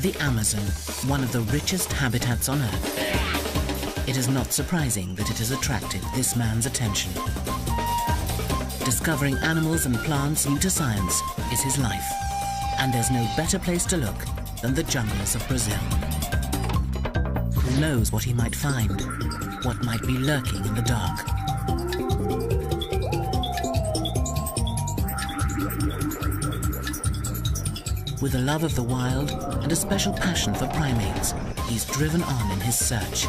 The Amazon, one of the richest habitats on Earth. It is not surprising that it has attracted this man's attention. Discovering animals and plants new to science is his life. And there's no better place to look than the jungles of Brazil. Who knows what he might find, what might be lurking in the dark. With a love of the wild and a special passion for primates, he's driven on in his search.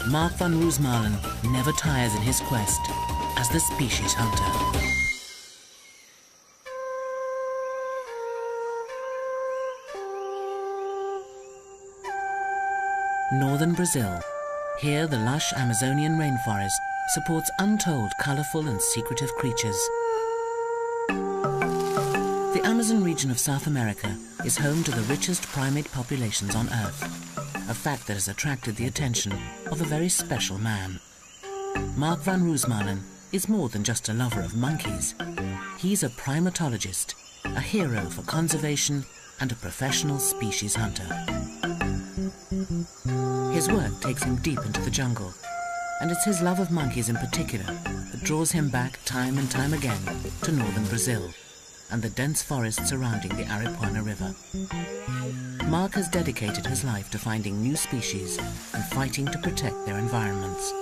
Mark van Roosmalen never tires in his quest as the species hunter. Northern Brazil. Here the lush Amazonian rainforest supports untold colourful and secretive creatures. The Amazon region of South America is home to the richest primate populations on Earth, a fact that has attracted the attention of a very special man. Mark van Roosmalen is more than just a lover of monkeys. He's a primatologist, a hero for conservation and a professional species hunter. His work takes him deep into the jungle, and it's his love of monkeys in particular that draws him back time and time again to northern Brazil and the dense forests surrounding the Aripuana River. Mark has dedicated his life to finding new species and fighting to protect their environments.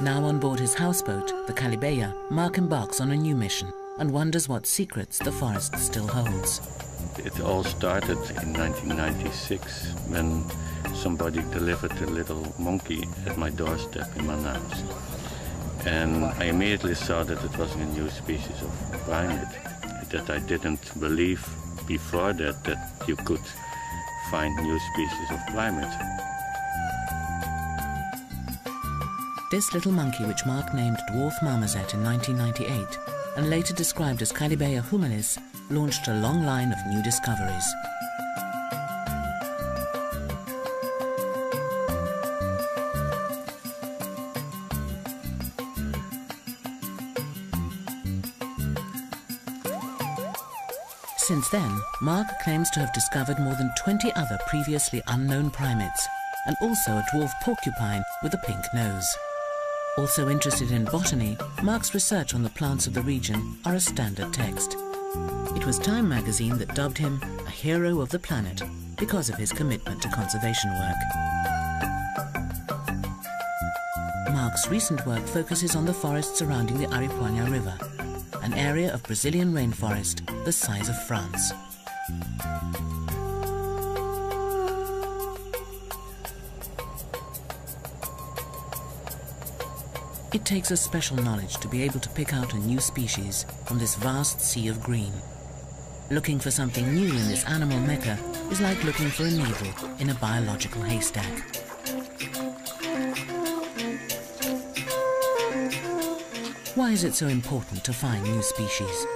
Now on board his houseboat, the Calibeia, Mark embarks on a new mission and wonders what secrets the forest still holds. It all started in 1996 when somebody delivered a little monkey at my doorstep in Manaus. And I immediately saw that it was a new species of primate, that I didn't believe before that you could find new species of primate. This little monkey, which Mark named Dwarf Marmoset in 1998 and later described as Calibeia humilis, launched a long line of new discoveries. Since then, Mark claims to have discovered more than 20 other previously unknown primates, and also a dwarf porcupine with a pink nose. Also interested in botany, Mark's research on the plants of the region are a standard text. It was Time magazine that dubbed him a hero of the planet because of his commitment to conservation work. Mark's recent work focuses on the forests surrounding the Aripuana River, an area of Brazilian rainforest the size of France. It takes a special knowledge to be able to pick out a new species from this vast sea of green. Looking for something new in this animal mecca is like looking for a needle in a biological haystack. Why is it so important to find new species?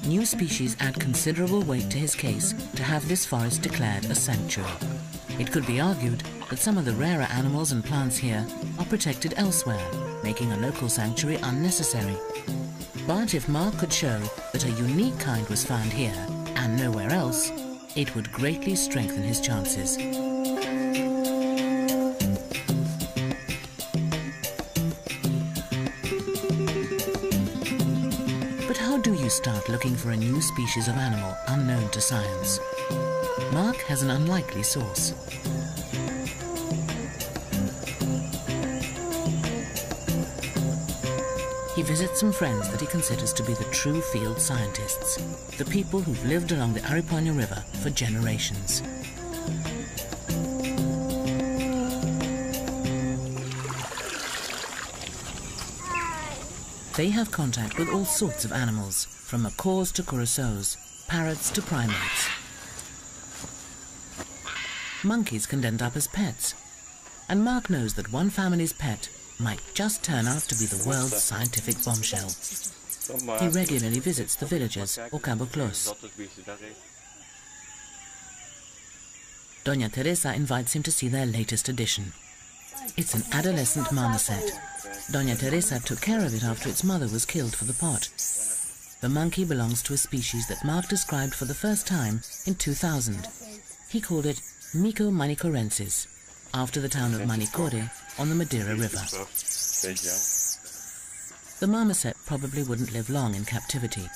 New species add considerable weight to his case to have this forest declared a sanctuary. It could be argued that some of the rarer animals and plants here are protected elsewhere, making a local sanctuary unnecessary. But if Mark could show that a unique kind was found here and nowhere else, it would greatly strengthen his chances. But how do you start looking for a new species of animal unknown to science? Mark has an unlikely source. He visits some friends that he considers to be the true field scientists, the people who've lived along the Aripuana River for generations. They have contact with all sorts of animals, from macaws to curassows, parrots to primates. Monkeys can end up as pets, and Mark knows that one family's pet might just turn out to be the world's scientific bombshell. He regularly visits the villages or caboclos. Doña Teresa invites him to see their latest addition. It's an adolescent marmoset. Doña Teresa took care of it after its mother was killed for the pot. The monkey belongs to a species that Mark described for the first time in 2000. He called it Mico manicorensis, after the town of Manicore on the Madeira River. The marmoset probably wouldn't live long in captivity,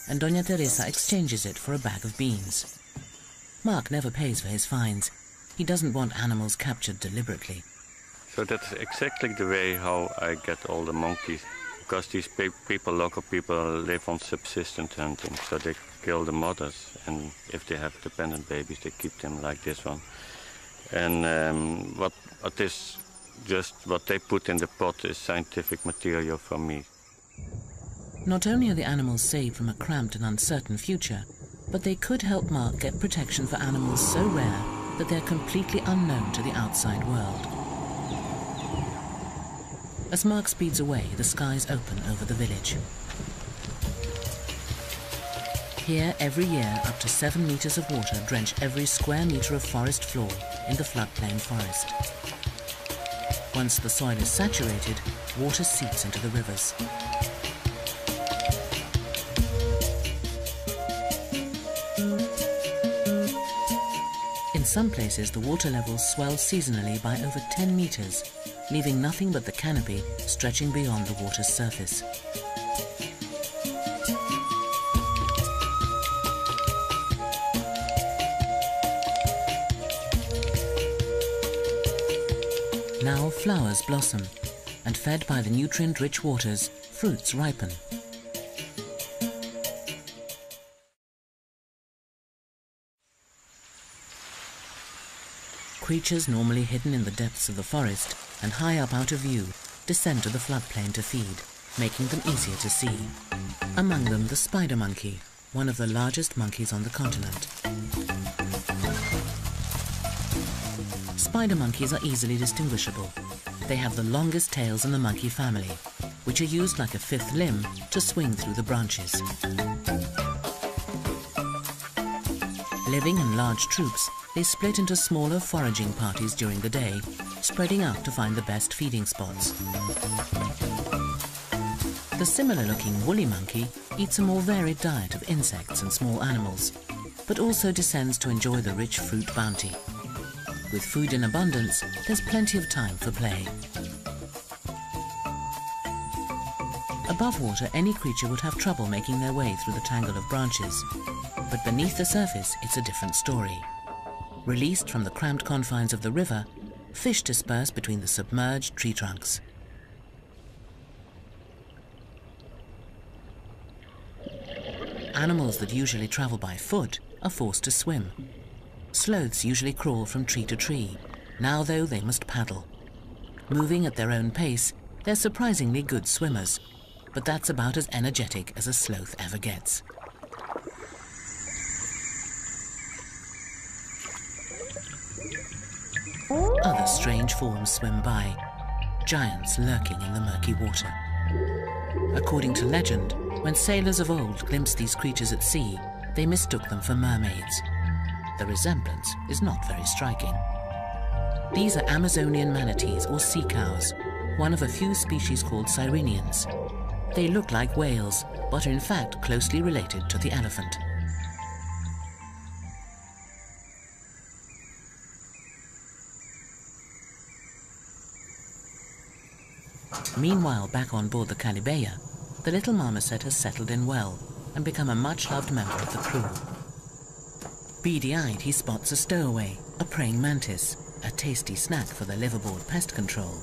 and Doña Teresa exchanges it for a bag of beans. Mark never pays for his finds. He doesn't want animals captured deliberately. So that's exactly the way how I get all the monkeys. Because these local people live on subsistence hunting, so they kill the mothers, and if they have dependent babies, they keep them like this one. And what is just what they put in the pot is scientific material for me. Not only are the animals saved from a cramped and uncertain future, but they could help Mark get protection for animals so rare that they're completely unknown to the outside world. As Mark speeds away, the skies open over the village. Here, every year, up to 7 meters of water drench every square meter of forest floor in the floodplain forest. Once the soil is saturated, water seeps into the rivers. In some places, the water levels swell seasonally by over 10 meters, leaving nothing but the canopy stretching beyond the water's surface. Now flowers blossom, and fed by the nutrient-rich waters, fruits ripen. Creatures normally hidden in the depths of the forest and high up out of view descend to the floodplain to feed, making them easier to see. Among them, the spider monkey, one of the largest monkeys on the continent. Spider monkeys are easily distinguishable. They have the longest tails in the monkey family, which are used like a fifth limb to swing through the branches. Living in large troops, they split into smaller foraging parties during the day, spreading out to find the best feeding spots. The similar-looking woolly monkey eats a more varied diet of insects and small animals, but also descends to enjoy the rich fruit bounty. With food in abundance, there's plenty of time for play. Above water, any creature would have trouble making their way through the tangle of branches. But beneath the surface, it's a different story. Released from the cramped confines of the river, fish disperse between the submerged tree trunks. Animals that usually travel by foot are forced to swim. Sloths usually crawl from tree to tree. Now, though, they must paddle. Moving at their own pace, they're surprisingly good swimmers, but that's about as energetic as a sloth ever gets. Other strange forms swim by, giants lurking in the murky water. According to legend, when sailors of old glimpsed these creatures at sea, they mistook them for mermaids. The resemblance is not very striking. These are Amazonian manatees or sea cows, one of a few species called sirenians. They look like whales, but are in fact closely related to the elephant. Meanwhile, back on board the Calibeya, the little marmoset has settled in well and become a much-loved member of the crew. Beady-eyed, he spots a stowaway, a praying mantis, a tasty snack for the liveaboard pest control.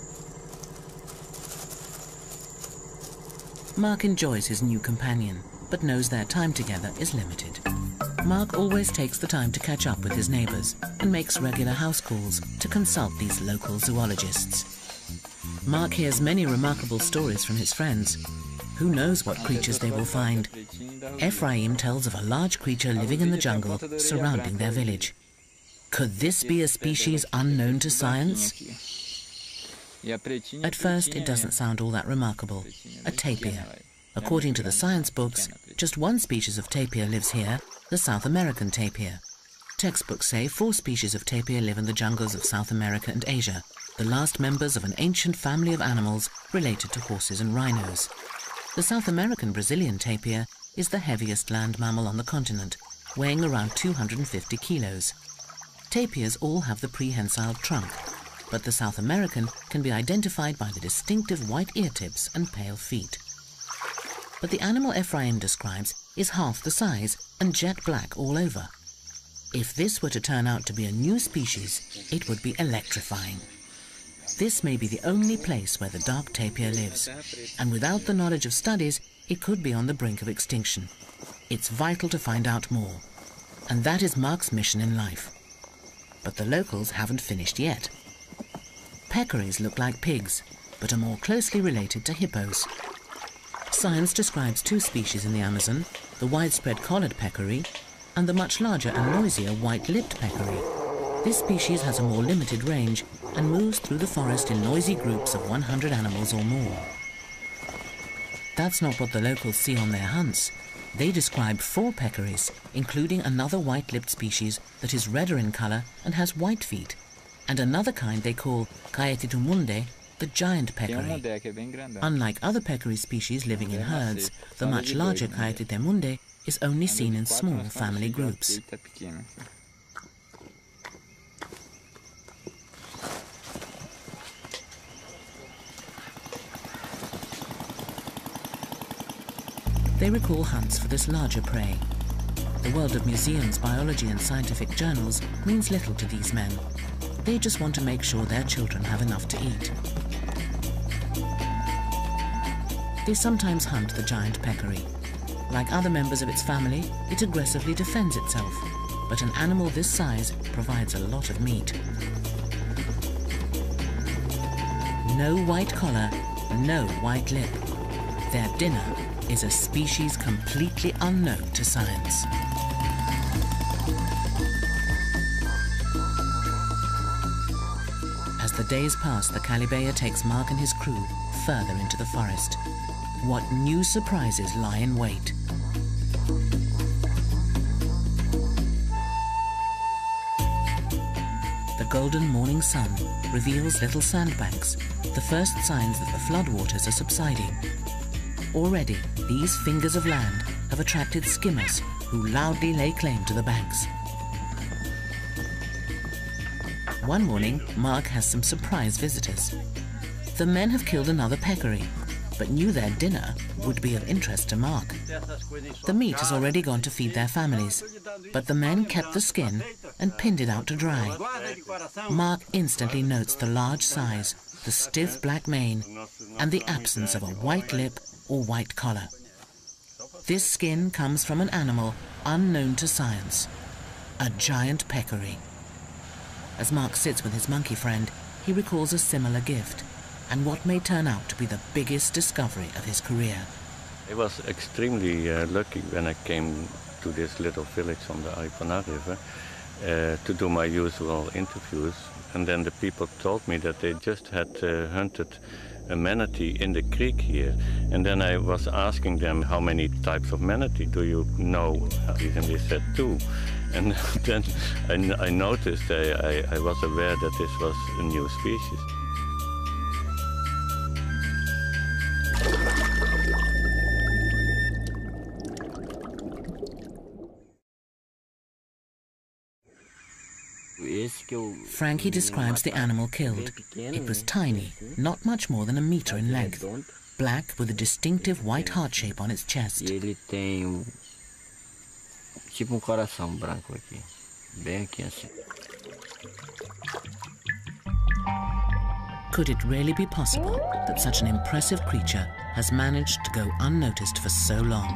Mark enjoys his new companion, but knows their time together is limited. Mark always takes the time to catch up with his neighbors and makes regular house calls to consult these local zoologists. Mark hears many remarkable stories from his friends. Who knows what creatures they will find? Ephraim tells of a large creature living in the jungle surrounding their village. Could this be a species unknown to science? At first, it doesn't sound all that remarkable. A tapir. According to the science books, just one species of tapir lives here, the South American tapir. Textbooks say 4 species of tapir live in the jungles of South America and Asia, the last members of an ancient family of animals related to horses and rhinos. The South American Brazilian tapir is the heaviest land mammal on the continent, weighing around 250 kilos. Tapirs all have the prehensile trunk, but the South American can be identified by the distinctive white ear tips and pale feet. But the animal Ephraim describes is half the size and jet black all over. If this were to turn out to be a new species, it would be electrifying. This may be the only place where the dark tapir lives, and without the knowledge of studies, it could be on the brink of extinction. It's vital to find out more, and that is Mark's mission in life. But the locals haven't finished yet. Peccaries look like pigs, but are more closely related to hippos. Science describes 2 species in the Amazon, the widespread collared peccary and the much larger and noisier white-lipped peccary. This species has a more limited range and moves through the forest in noisy groups of 100 animals or more. That's not what the locals see on their hunts. They describe 4 peccaries, including another white-lipped species that is redder in color and has white feet, and another kind they call Caetitumundi, the giant peccary. Unlike other peccary species living in herds, the much larger Caetitumundi is only seen in small family groups. They recall hunts for this larger prey. The world of museums, biology and scientific journals means little to these men. They just want to make sure their children have enough to eat. They sometimes hunt the giant peccary. Like other members of its family, it aggressively defends itself, but an animal this size provides a lot of meat. No white collar, no white lip. Their dinner is a species completely unknown to science. As the days pass, the Calibeya takes Mark and his crew further into the forest. What new surprises lie in wait? The golden morning sun reveals little sandbanks, the first signs that the floodwaters are subsiding. Already, these fingers of land have attracted skimmers who loudly lay claim to the banks. One morning, Mark has some surprise visitors. The men have killed another peccary, but knew their dinner would be of interest to Mark. The meat has already gone to feed their families, but the men kept the skin and pinned it out to dry. Mark instantly notes the large size, the stiff black mane, and the absence of a white lip or white collar. This skin comes from an animal unknown to science, a giant peccary. As Mark sits with his monkey friend, he recalls a similar gift, and what may turn out to be the biggest discovery of his career. I was extremely lucky when I came to this little village on the Aripana River to do my usual interviews. And then the people told me that they just had hunted a manatee in the creek here. And then I was asking them, how many types of manatee do you know? And they said 2. And then I noticed, I was aware that this was a new species. Frankie describes the animal killed. It was tiny, not much more than a meter in length, black with a distinctive white heart shape on its chest. Could it really be possible that such an impressive creature has managed to go unnoticed for so long?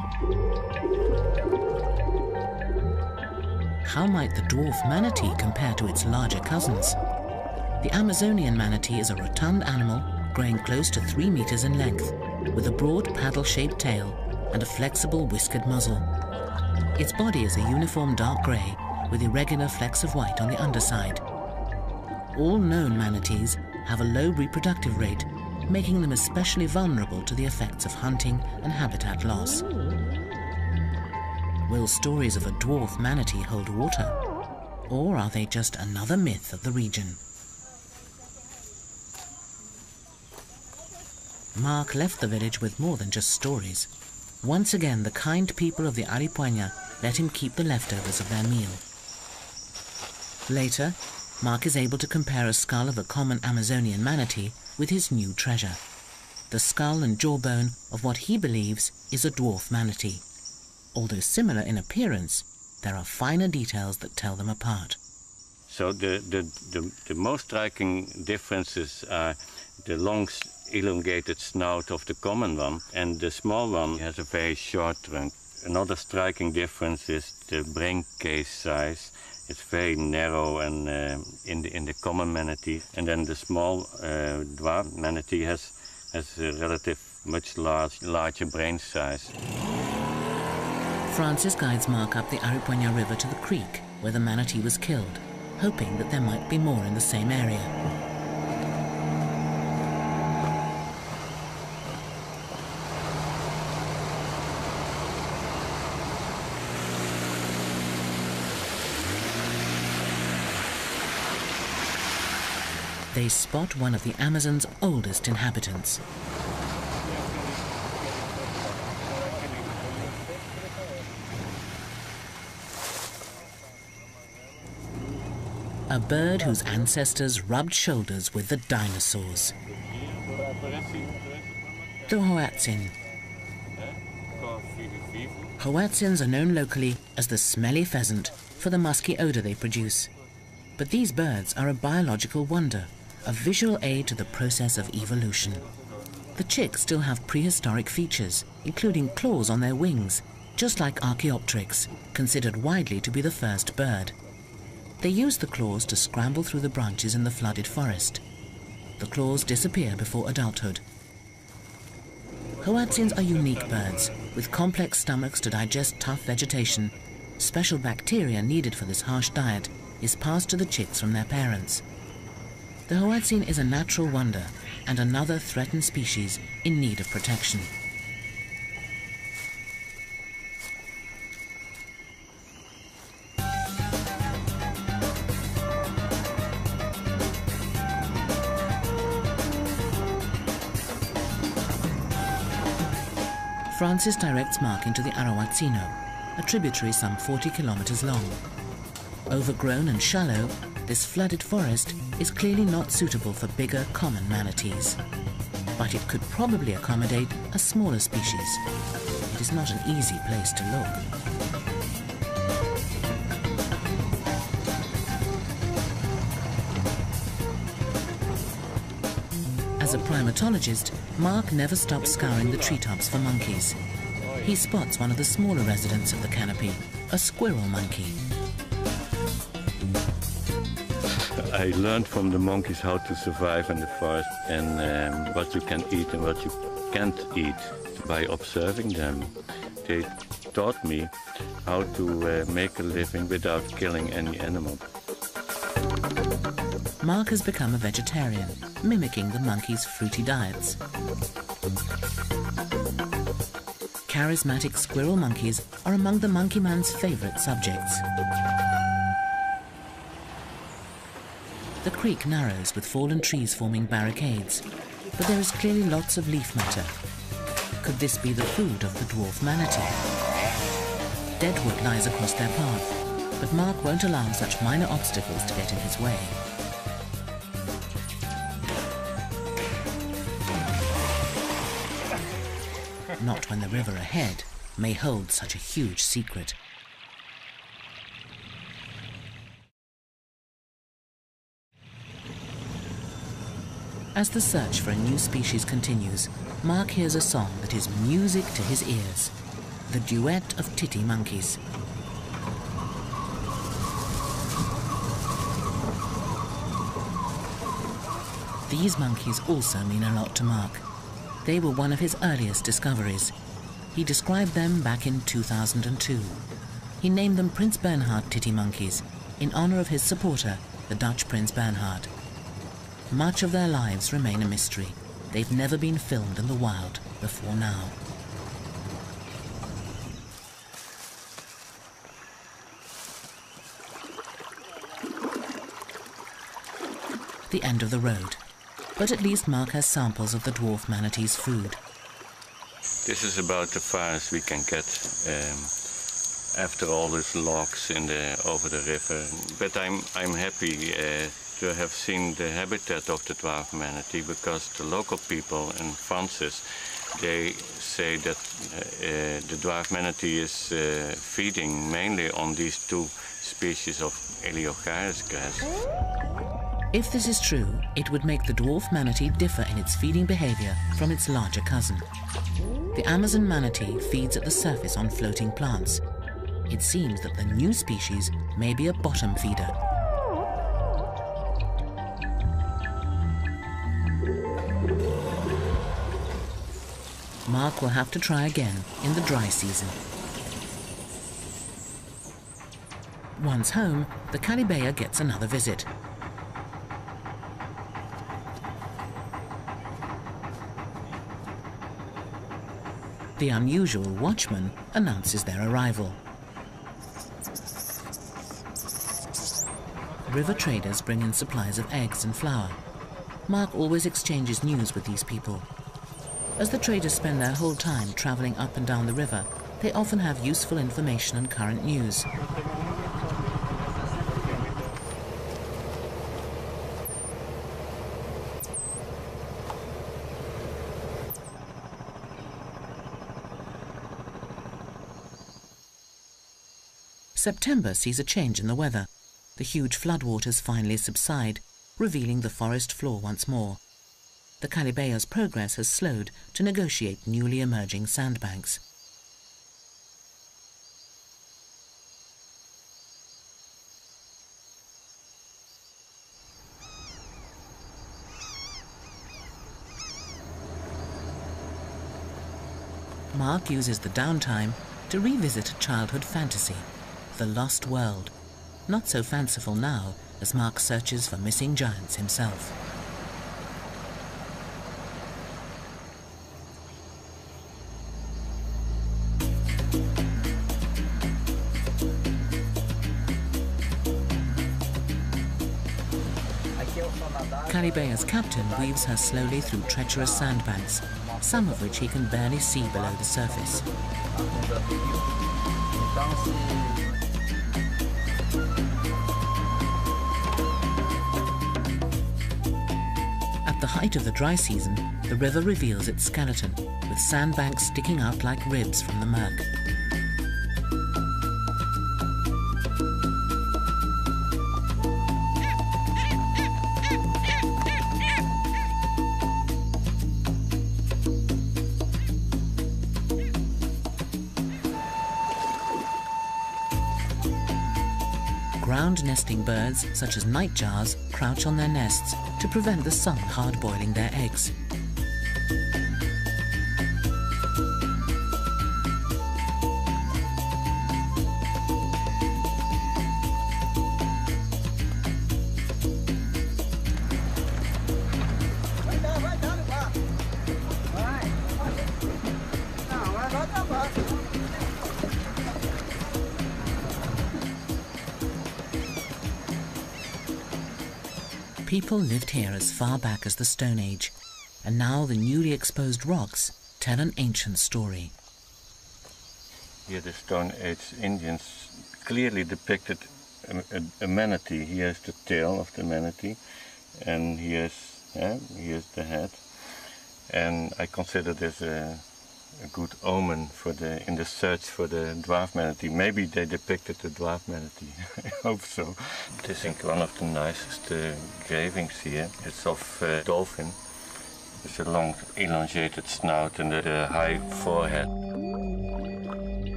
How might the dwarf manatee compare to its larger cousins? The Amazonian manatee is a rotund animal growing close to 3 meters in length, with a broad paddle-shaped tail and a flexible whiskered muzzle. Its body is a uniform dark grey with irregular flecks of white on the underside. All known manatees have a low reproductive rate, making them especially vulnerable to the effects of hunting and habitat loss. Will stories of a dwarf manatee hold water? Or are they just another myth of the region? Mark left the village with more than just stories. Once again, the kind people of the Aripuanã let him keep the leftovers of their meal. Later, Mark is able to compare a skull of a common Amazonian manatee with his new treasure, the skull and jawbone of what he believes is a dwarf manatee. Although similar in appearance, there are finer details that tell them apart. So the most striking differences are the long elongated snout of the common one, and the small one has a very short trunk. Another striking difference is the brain case size. It's very narrow and in the common manatee, and then the small dwarf manatee has a relative much larger brain size. Francis guides Mark up the Aripuanã River to the creek where the manatee was killed, hoping that there might be more in the same area. They spot one of the Amazon's oldest inhabitants. A bird whose ancestors rubbed shoulders with the dinosaurs. The Hoatzin. Hoatzins are known locally as the smelly pheasant for the musky odor they produce. But these birds are a biological wonder, a visual aid to the process of evolution. The chicks still have prehistoric features, including claws on their wings, just like Archaeopteryx, considered widely to be the first bird. They use the claws to scramble through the branches in the flooded forest. The claws disappear before adulthood. Hoatzins are unique birds, with complex stomachs to digest tough vegetation. Special bacteria needed for this harsh diet is passed to the chicks from their parents. The Hoatzin is a natural wonder and another threatened species in need of protection. Francis directs Mark into the Arawatzino, a tributary some 40 kilometers long. Overgrown and shallow, this flooded forest is clearly not suitable for bigger, common manatees. But it could probably accommodate a smaller species. It is not an easy place to look. As a primatologist, Mark never stops scouring the treetops for monkeys. He spots one of the smaller residents of the canopy, a squirrel monkey. I learned from the monkeys how to survive in the forest and what you can eat and what you can't eat by observing them. They taught me how to make a living without killing any animal. Mark has become a vegetarian, mimicking the monkeys' fruity diets. Charismatic squirrel monkeys are among the monkey man's favorite subjects. The creek narrows with fallen trees forming barricades, but there is clearly lots of leaf matter. Could this be the food of the dwarf manatee? Deadwood lies across their path, but Mark won't allow such minor obstacles to get in his way. Not when the river ahead may hold such a huge secret. As the search for a new species continues, Mark hears a song that is music to his ears, the duet of titty monkeys. These monkeys also mean a lot to Mark. They were one of his earliest discoveries. He described them back in 2002. He named them Prince Bernhard titty monkeys in honor of his supporter, the Dutch Prince Bernhard. Much of their lives remain a mystery. They've never been filmed in the wild before now. the end of the road. But at least Mark has samples of the dwarf manatee's food. This is about the farthest we can get after all these logs over the river. But I'm happy to have seen the habitat of the dwarf manatee, because the local people in Francis, they say that the dwarf manatee is feeding mainly on these two species of Eliocharis grass. If this is true, it would make the dwarf manatee differ in its feeding behavior from its larger cousin. The Amazon manatee feeds at the surface on floating plants. It seems that the new species may be a bottom feeder. Mark will have to try again in the dry season. Once home, the Calibeya gets another visit. The unusual watchman announces their arrival. River traders bring in supplies of eggs and flour. Mark always exchanges news with these people. As the traders spend their whole time traveling up and down the river, they often have useful information and current news. September sees a change in the weather. The huge floodwaters finally subside, revealing the forest floor once more. The Calibeya's progress has slowed to negotiate newly emerging sandbanks. Mark uses the downtime to revisit a childhood fantasy, the Lost World. Not so fanciful now as Mark searches for missing giants himself. Calibeya's captain weaves her slowly through treacherous sandbanks, some of which he can barely see below the surface. At the height of the dry season, the river reveals its skeleton, with sandbanks sticking out like ribs from the murk. Ground-nesting birds, such as nightjars, crouch on their nests to prevent the sun hard-boiling their eggs. People lived here as far back as the Stone Age, and now the newly exposed rocks tell an ancient story. Here the Stone Age Indians clearly depicted a manatee. Here's the tail of the manatee, and here's the head. And I consider this a good omen in the search for the dwarf manatee. Maybe they depicted the dwarf manatee. I hope so. This is one of the nicest engravings here. It's of a dolphin. It's a long elongated snout and a high forehead.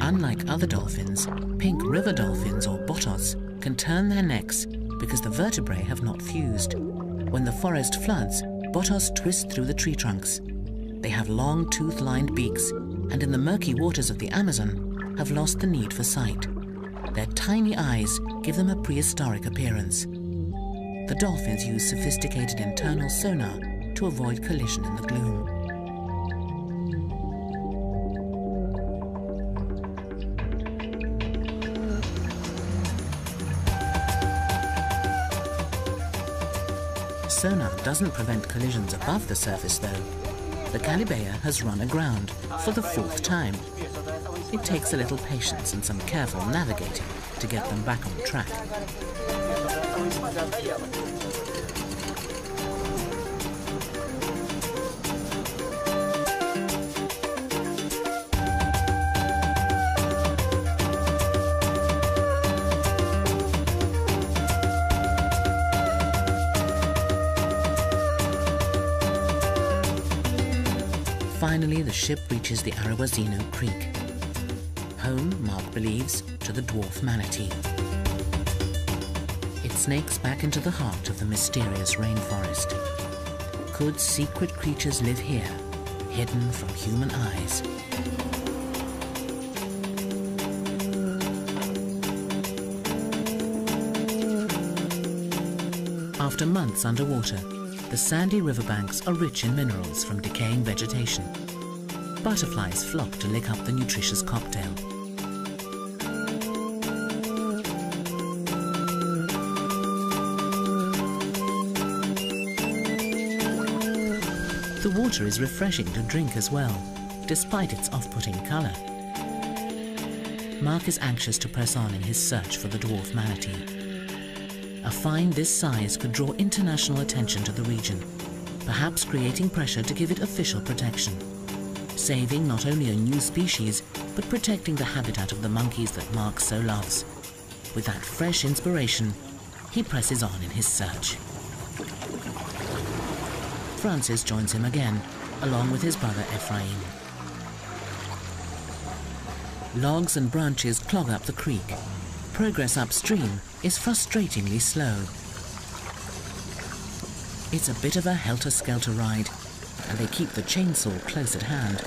Unlike other dolphins, pink river dolphins or botos can turn their necks because the vertebrae have not fused. When the forest floods, botos twist through the tree trunks. They have long tooth-lined beaks and in the murky waters of the Amazon have lost the need for sight. Their tiny eyes give them a prehistoric appearance. The dolphins use sophisticated internal sonar to avoid collision in the gloom. sonar doesn't prevent collisions above the surface, though. The Calibea has run aground for the 4th time. It takes a little patience and some careful navigating to get them back on track. Finally, the ship reaches the Arabazino Creek. Home, Mark believes, to the dwarf manatee. It snakes back into the heart of the mysterious rainforest. Could secret creatures live here, hidden from human eyes? After months underwater, the sandy riverbanks are rich in minerals from decaying vegetation. Butterflies flock to lick up the nutritious cocktail. The water is refreshing to drink as well, despite its off-putting colour. Mark is anxious to press on in his search for the dwarf manatee. A find this size could draw international attention to the region, perhaps creating pressure to give it official protection, saving not only a new species, but protecting the habitat of the monkeys that Mark so loves. With that fresh inspiration, he presses on in his search. Francis joins him again, along with his brother Ephraim. Logs and branches clog up the creek. Progress upstream is frustratingly slow. It's a bit of a helter-skelter ride, and they keep the chainsaw close at hand.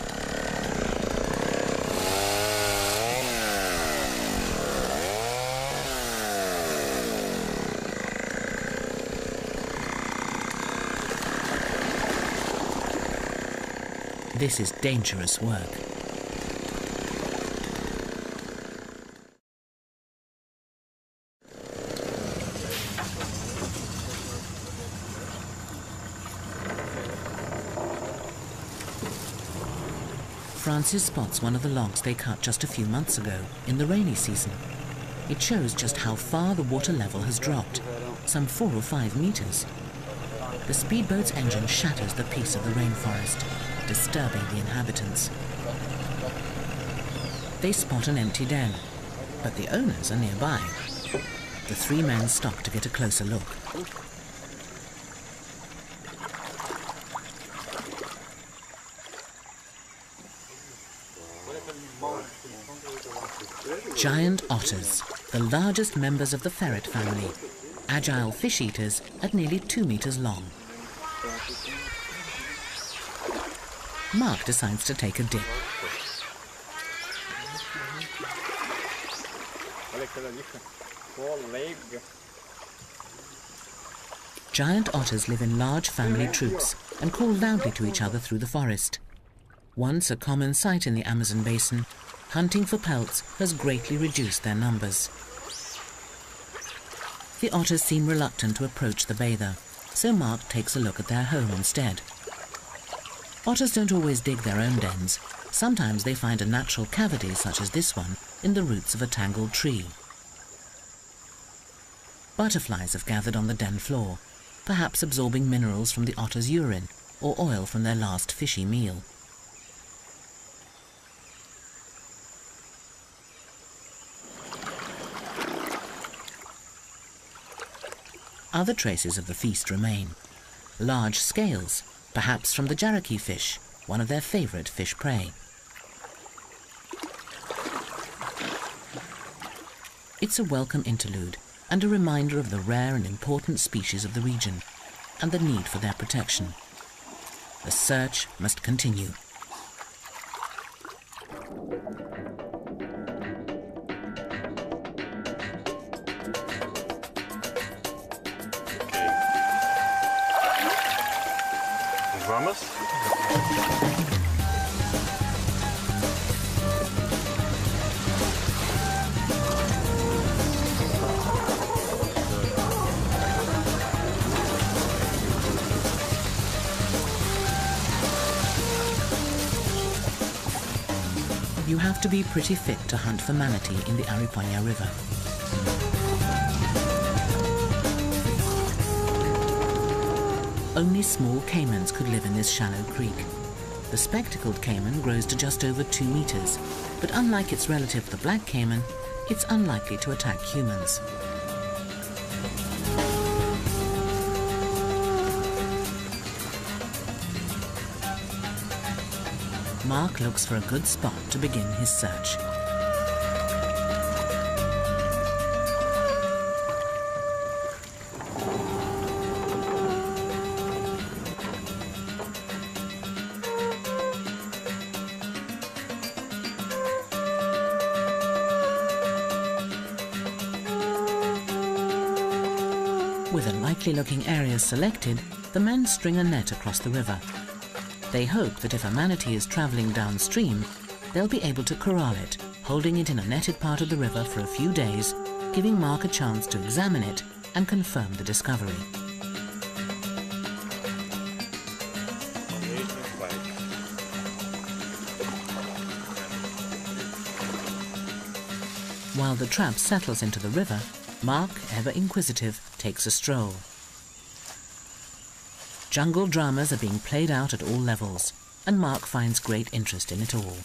This is dangerous work. Francis spots one of the logs they cut just a few months ago, in the rainy season. It shows just how far the water level has dropped, some 4 or 5 meters. The speedboat's engine shatters the peace of the rainforest, disturbing the inhabitants. They spot an empty den, but the owners are nearby. The 3 men stop to get a closer look. Giant otters, the largest members of the ferret family, agile fish eaters at nearly 2 meters long. Mark decides to take a dip. Giant otters live in large family troops and call loudly to each other through the forest. Once a common sight in the Amazon basin, hunting for pelts has greatly reduced their numbers. The otters seem reluctant to approach the bather, so Mark takes a look at their home instead. Otters don't always dig their own dens. Sometimes they find a natural cavity, such as this one, in the roots of a tangled tree. Butterflies have gathered on the den floor, perhaps absorbing minerals from the otter's urine or oil from their last fishy meal. Other traces of the feast remain. Large scales, perhaps from the jaraki fish, one of their favorite fish prey. It's a welcome interlude and a reminder of the rare and important species of the region and the need for their protection. The search must continue. Vamos. have to be pretty fit to hunt for manatee in the Aripuanã River. Only small caimans could live in this shallow creek. The spectacled caiman grows to just over 2 meters, but unlike its relative the black caiman, it's unlikely to attack humans. Mark looks for a good spot to begin his search. With a likely-looking area selected, the men string a net across the river. They hope that if a manatee is travelling downstream, they'll be able to corral it, holding it in a netted part of the river for a few days, giving Mark a chance to examine it and confirm the discovery. While the trap settles into the river, Mark, ever inquisitive, takes a stroll. Jungle dramas are being played out at all levels, and Mark finds great interest in it all.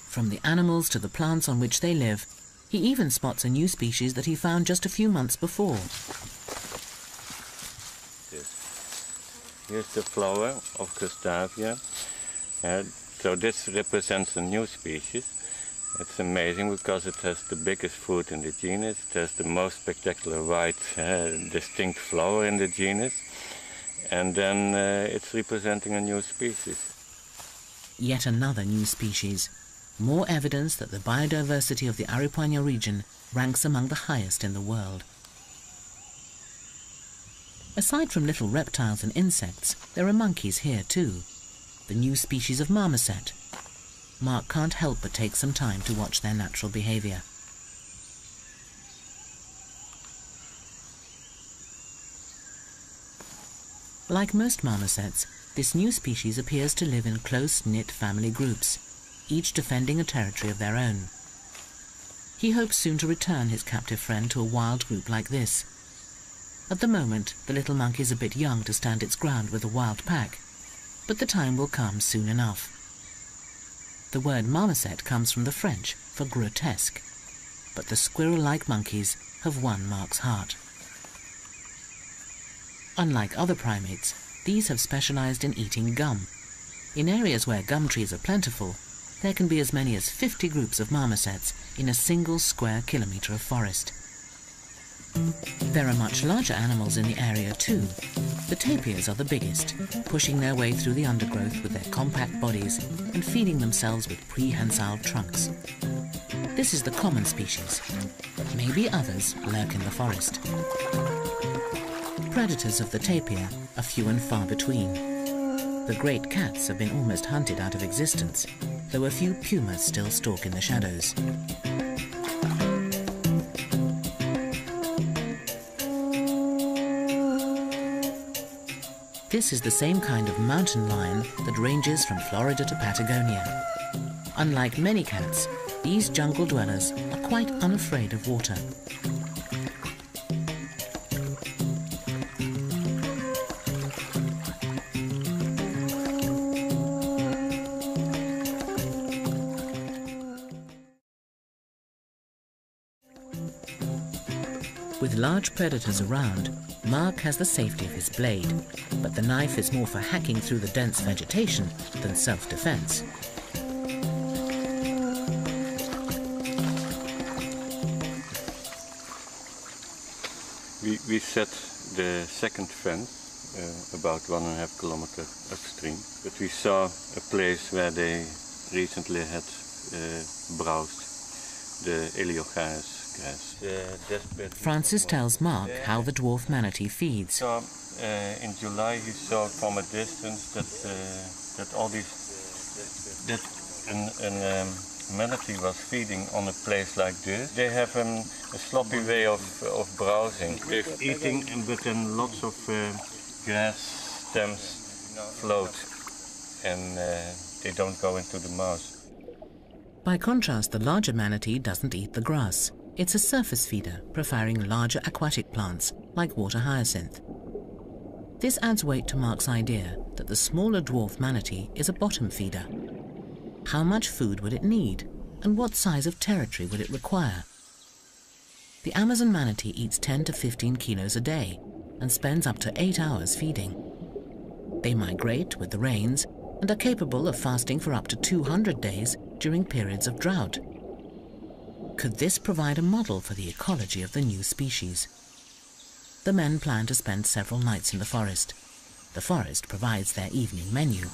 From the animals to the plants on which they live, he even spots a new species that he found just a few months before. Here's the flower of Gustavia. So this represents a new species. It's amazing because it has the biggest fruit in the genus. It has the most spectacular white, distinct flower in the genus. And then it's representing a new species. Yet another new species. More evidence that the biodiversity of the Aripuanã region ranks among the highest in the world. Aside from little reptiles and insects, there are monkeys here too. The new species of marmoset. Mark can't help but take some time to watch their natural behavior. Like most marmosets, this new species appears to live in close-knit family groups, each defending a territory of their own. He hopes soon to return his captive friend to a wild group like this. At the moment, the little monkey's a bit young to stand its ground with a wild pack, but the time will come soon enough. The word marmoset comes from the French for grotesque, but the squirrel-like monkeys have won Mark's heart. Unlike other primates, these have specialized in eating gum. In areas where gum trees are plentiful, there can be as many as 50 groups of marmosets in a single square kilometre of forest. There are much larger animals in the area too. The tapirs are the biggest, pushing their way through the undergrowth with their compact bodies and feeding themselves with prehensile trunks. This is the common species, but maybe others lurk in the forest. Predators of the tapir are few and far between. The great cats have been almost hunted out of existence, though a few pumas still stalk in the shadows. This is the same kind of mountain lion that ranges from Florida to Patagonia. Unlike many cats, these jungle dwellers are quite unafraid of water. With large predators around, Mark has the safety of his blade, but the knife is more for hacking through the dense vegetation than self-defense. We set the second fence about 1.5 kilometers upstream, but we saw a place where they recently had browsed the Eleocharis grass. Francis tells Mark how the dwarf manatee feeds. So, in July he saw from a distance that a manatee was feeding on a place like this. They have a sloppy way of browsing. They're eating, but then lots of grass stems float and they don't go into the mouth. By contrast, the larger manatee doesn't eat the grass. It's a surface feeder, preferring larger aquatic plants like water hyacinth. This adds weight to Mark's idea that the smaller dwarf manatee is a bottom feeder. How much food would it need, and what size of territory would it require? The Amazon manatee eats 10 to 15 kilos a day and spends up to 8 hours feeding. They migrate with the rains and are capable of fasting for up to 200 days during periods of drought. Could this provide a model for the ecology of the new species? The men plan to spend several nights in the forest. The forest provides their evening menu.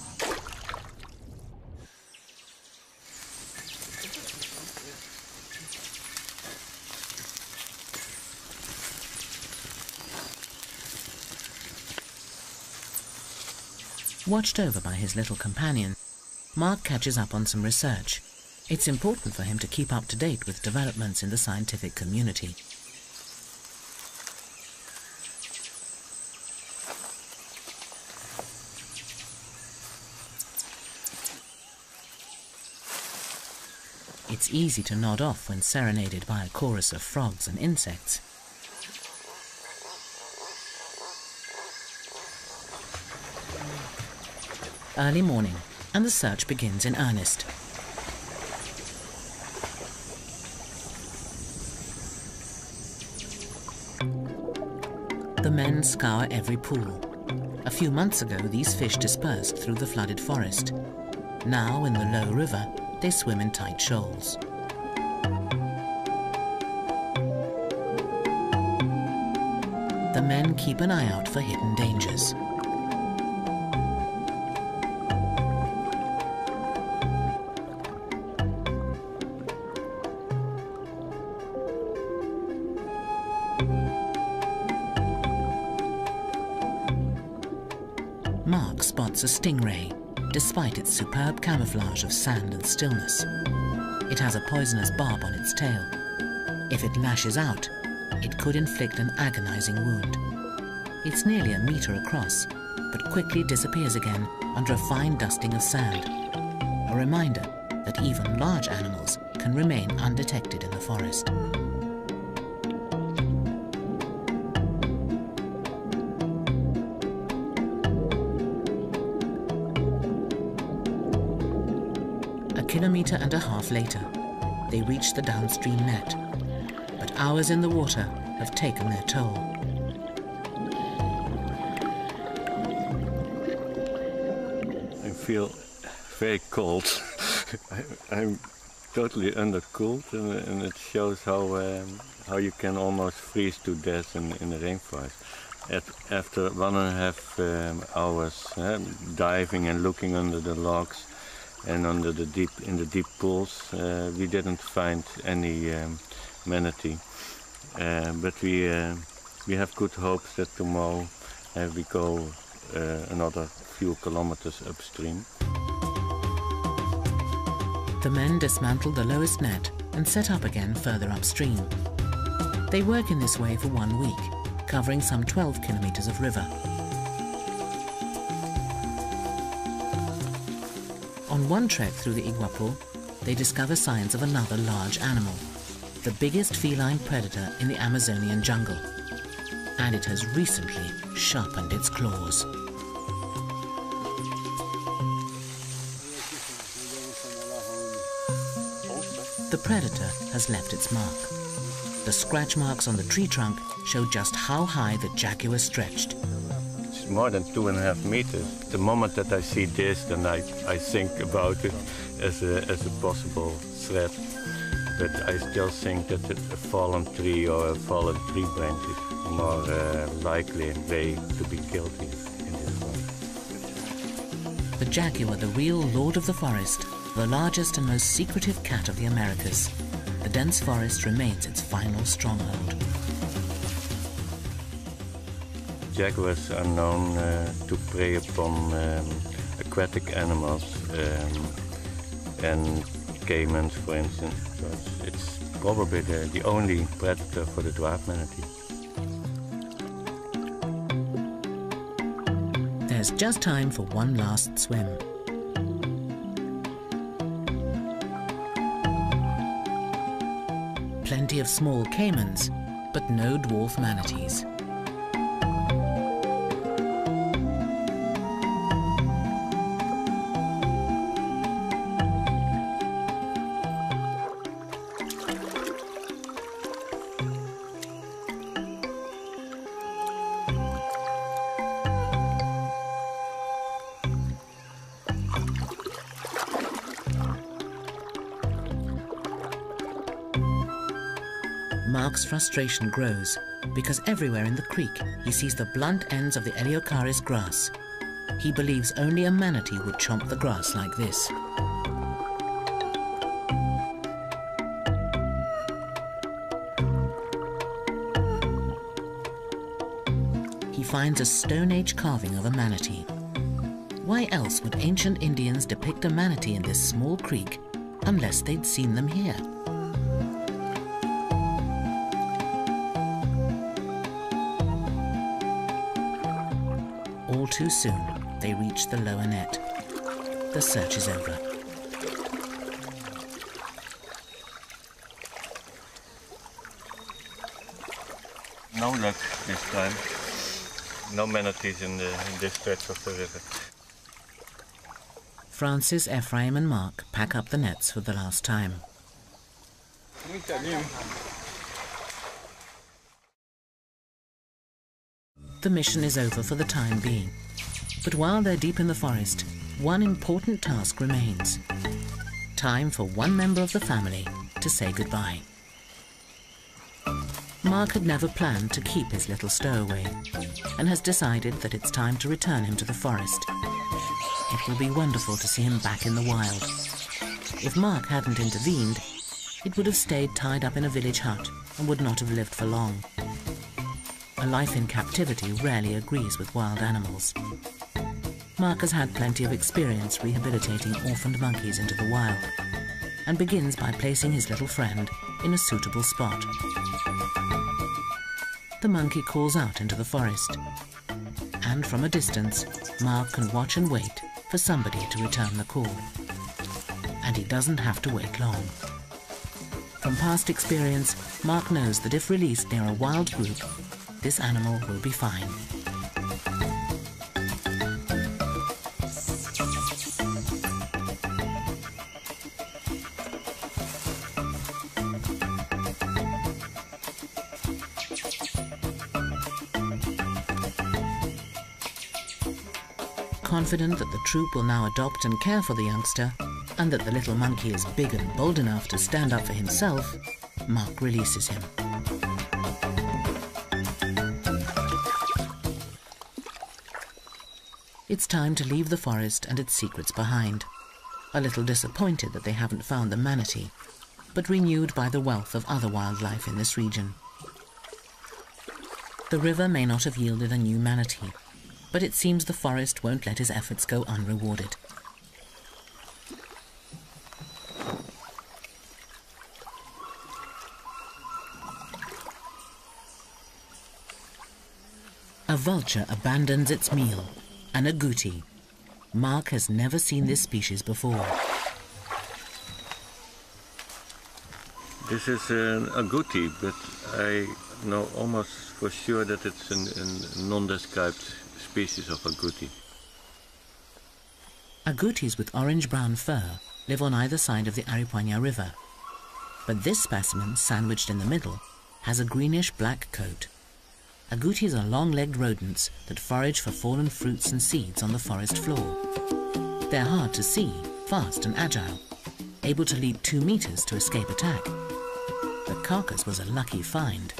Watched over by his little companion, Mark catches up on some research. It's important for him to keep up to date with developments in the scientific community. It's easy to nod off when serenaded by a chorus of frogs and insects. Early morning, and the search begins in earnest. The men scour every pool. A few months ago, these fish dispersed through the flooded forest. Now, in the low river, they swim in tight shoals. The men keep an eye out for hidden dangers. Mark spots a stingray, despite its superb camouflage of sand and stillness. It has a poisonous barb on its tail. If it lashes out, it could inflict an agonizing wound. It's nearly a meter across, but quickly disappears again under a fine dusting of sand. A reminder that even large animals can remain undetected in the forest. A kilometer and a half later, they reach the downstream net, but hours in the water have taken their toll. I feel very cold. I'm totally undercooled, and it shows how you can almost freeze to death in the rainforest. After 1.5 hours diving and looking under the logs and under the deep pools, we didn't find any manatee. But we have good hopes that tomorrow we go another few kilometers upstream. The men dismantle the lowest net and set up again further upstream. They work in this way for 1 week, covering some 12 kilometers of river. On one trek through the Iguapu, they discover signs of another large animal, the biggest feline predator in the Amazonian jungle. And it has recently sharpened its claws. The predator has left its mark. The scratch marks on the tree trunk show just how high the jaguar stretched. It's more than 2.5 meters. The moment that I see this, then I think about it as a possible threat. But I still think that a fallen tree or a fallen tree branch is more likely way to be killed here in this forest. The jaguar, the real lord of the forest, the largest and most secretive cat of the Americas, the dense forest remains its final stronghold. Jaguars are known to prey upon aquatic animals and caimans, for instance. So it's probably the only predator for the dwarf manatee. has just time for one last swim. Plenty of small caimans, but no dwarf manatees. Mark's frustration grows because everywhere in the creek he sees the blunt ends of the Eleocharis grass. He believes only a manatee would chomp the grass like this. He finds a Stone Age carving of a manatee. Why else would ancient Indians depict a manatee in this small creek unless they'd seen them here? All too soon, they reach the lower net. The search is over. No luck this time. No manatees in this stretch of the river. Francis, Ephraim and Mark pack up the nets for the last time. The mission is over for the time being. But while they're deep in the forest, one important task remains. Time for one member of the family to say goodbye. Mark had never planned to keep his little stowaway and has decided that it's time to return him to the forest. It will be wonderful to see him back in the wild. If Mark hadn't intervened, it would have stayed tied up in a village hut and would not have lived for long. A life in captivity rarely agrees with wild animals. Mark has had plenty of experience rehabilitating orphaned monkeys into the wild and begins by placing his little friend in a suitable spot. The monkey calls out into the forest, and from a distance, Mark can watch and wait for somebody to return the call. And he doesn't have to wait long. From past experience, Mark knows that if released near a wild group, this animal will be fine. Confident that the troop will now adopt and care for the youngster, and that the little monkey is big and bold enough to stand up for himself, Mark releases him. It's time to leave the forest and its secrets behind. A little disappointed that they haven't found the manatee, but renewed by the wealth of other wildlife in this region. The river may not have yielded a new manatee, but it seems the forest won't let his efforts go unrewarded. A vulture abandons its meal. An agouti. Mark has never seen this species before. This is an agouti, but I know almost for sure that it's a non-described species of agouti. Agoutis with orange-brown fur live on either side of the Aripuanã River, but this specimen, sandwiched in the middle, has a greenish-black coat. Agoutis are long-legged rodents that forage for fallen fruits and seeds on the forest floor. They're hard to see, fast and agile, able to leap 2 meters to escape attack. The carcass was a lucky find.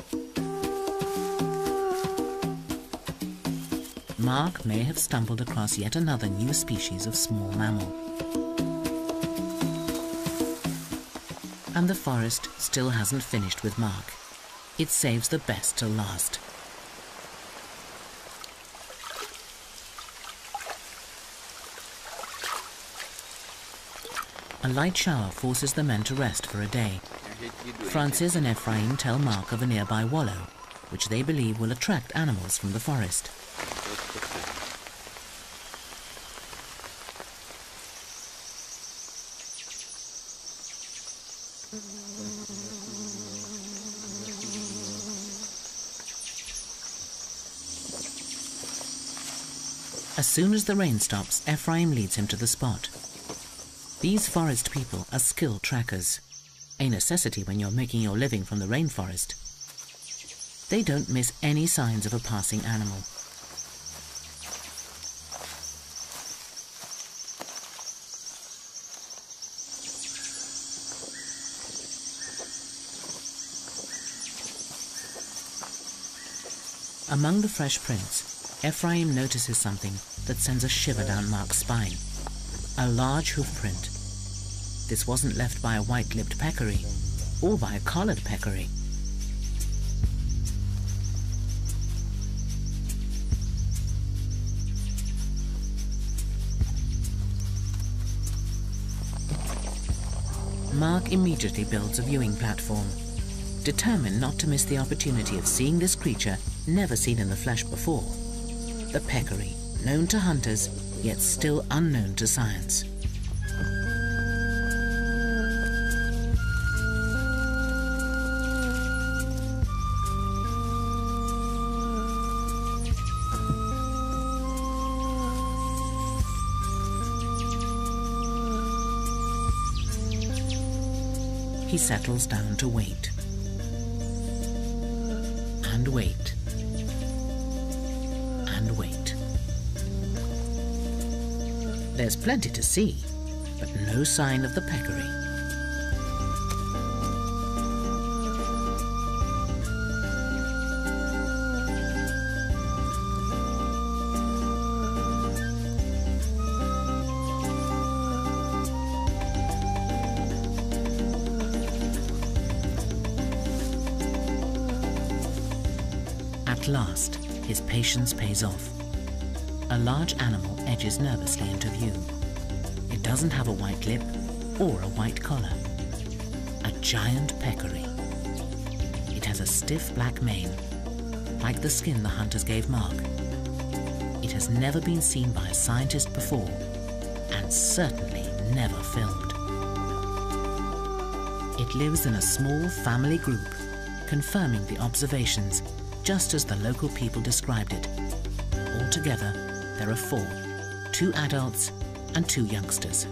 Mark may have stumbled across yet another new species of small mammal. And the forest still hasn't finished with Mark. It saves the best till last. A light shower forces the men to rest for a day. Francis and Ephraim tell Mark of a nearby wallow, which they believe will attract animals from the forest. As soon as the rain stops, Ephraim leads him to the spot. These forest people are skilled trackers, a necessity when you're making your living from the rainforest. They don't miss any signs of a passing animal. Among the fresh prints, Ephraim notices something that sends a shiver down Mark's spine. A large hoof print. This wasn't left by a white-lipped peccary, or by a collared peccary. Mark immediately builds a viewing platform, determined not to miss the opportunity of seeing this creature never seen in the flesh before. The peccary, known to hunters, yet still unknown to science. He settles down to wait. And wait. And wait. There's plenty to see, but no sign of the peccary. At last, his patience pays off. A large animal edges nervously into view. It doesn't have a white lip or a white collar. A giant peccary. It has a stiff black mane, like the skin the hunters gave Mark. It has never been seen by a scientist before, and certainly never filmed. It lives in a small family group, confirming the observations just as the local people described it. Altogether, there are 4, 2 adults and 2 youngsters.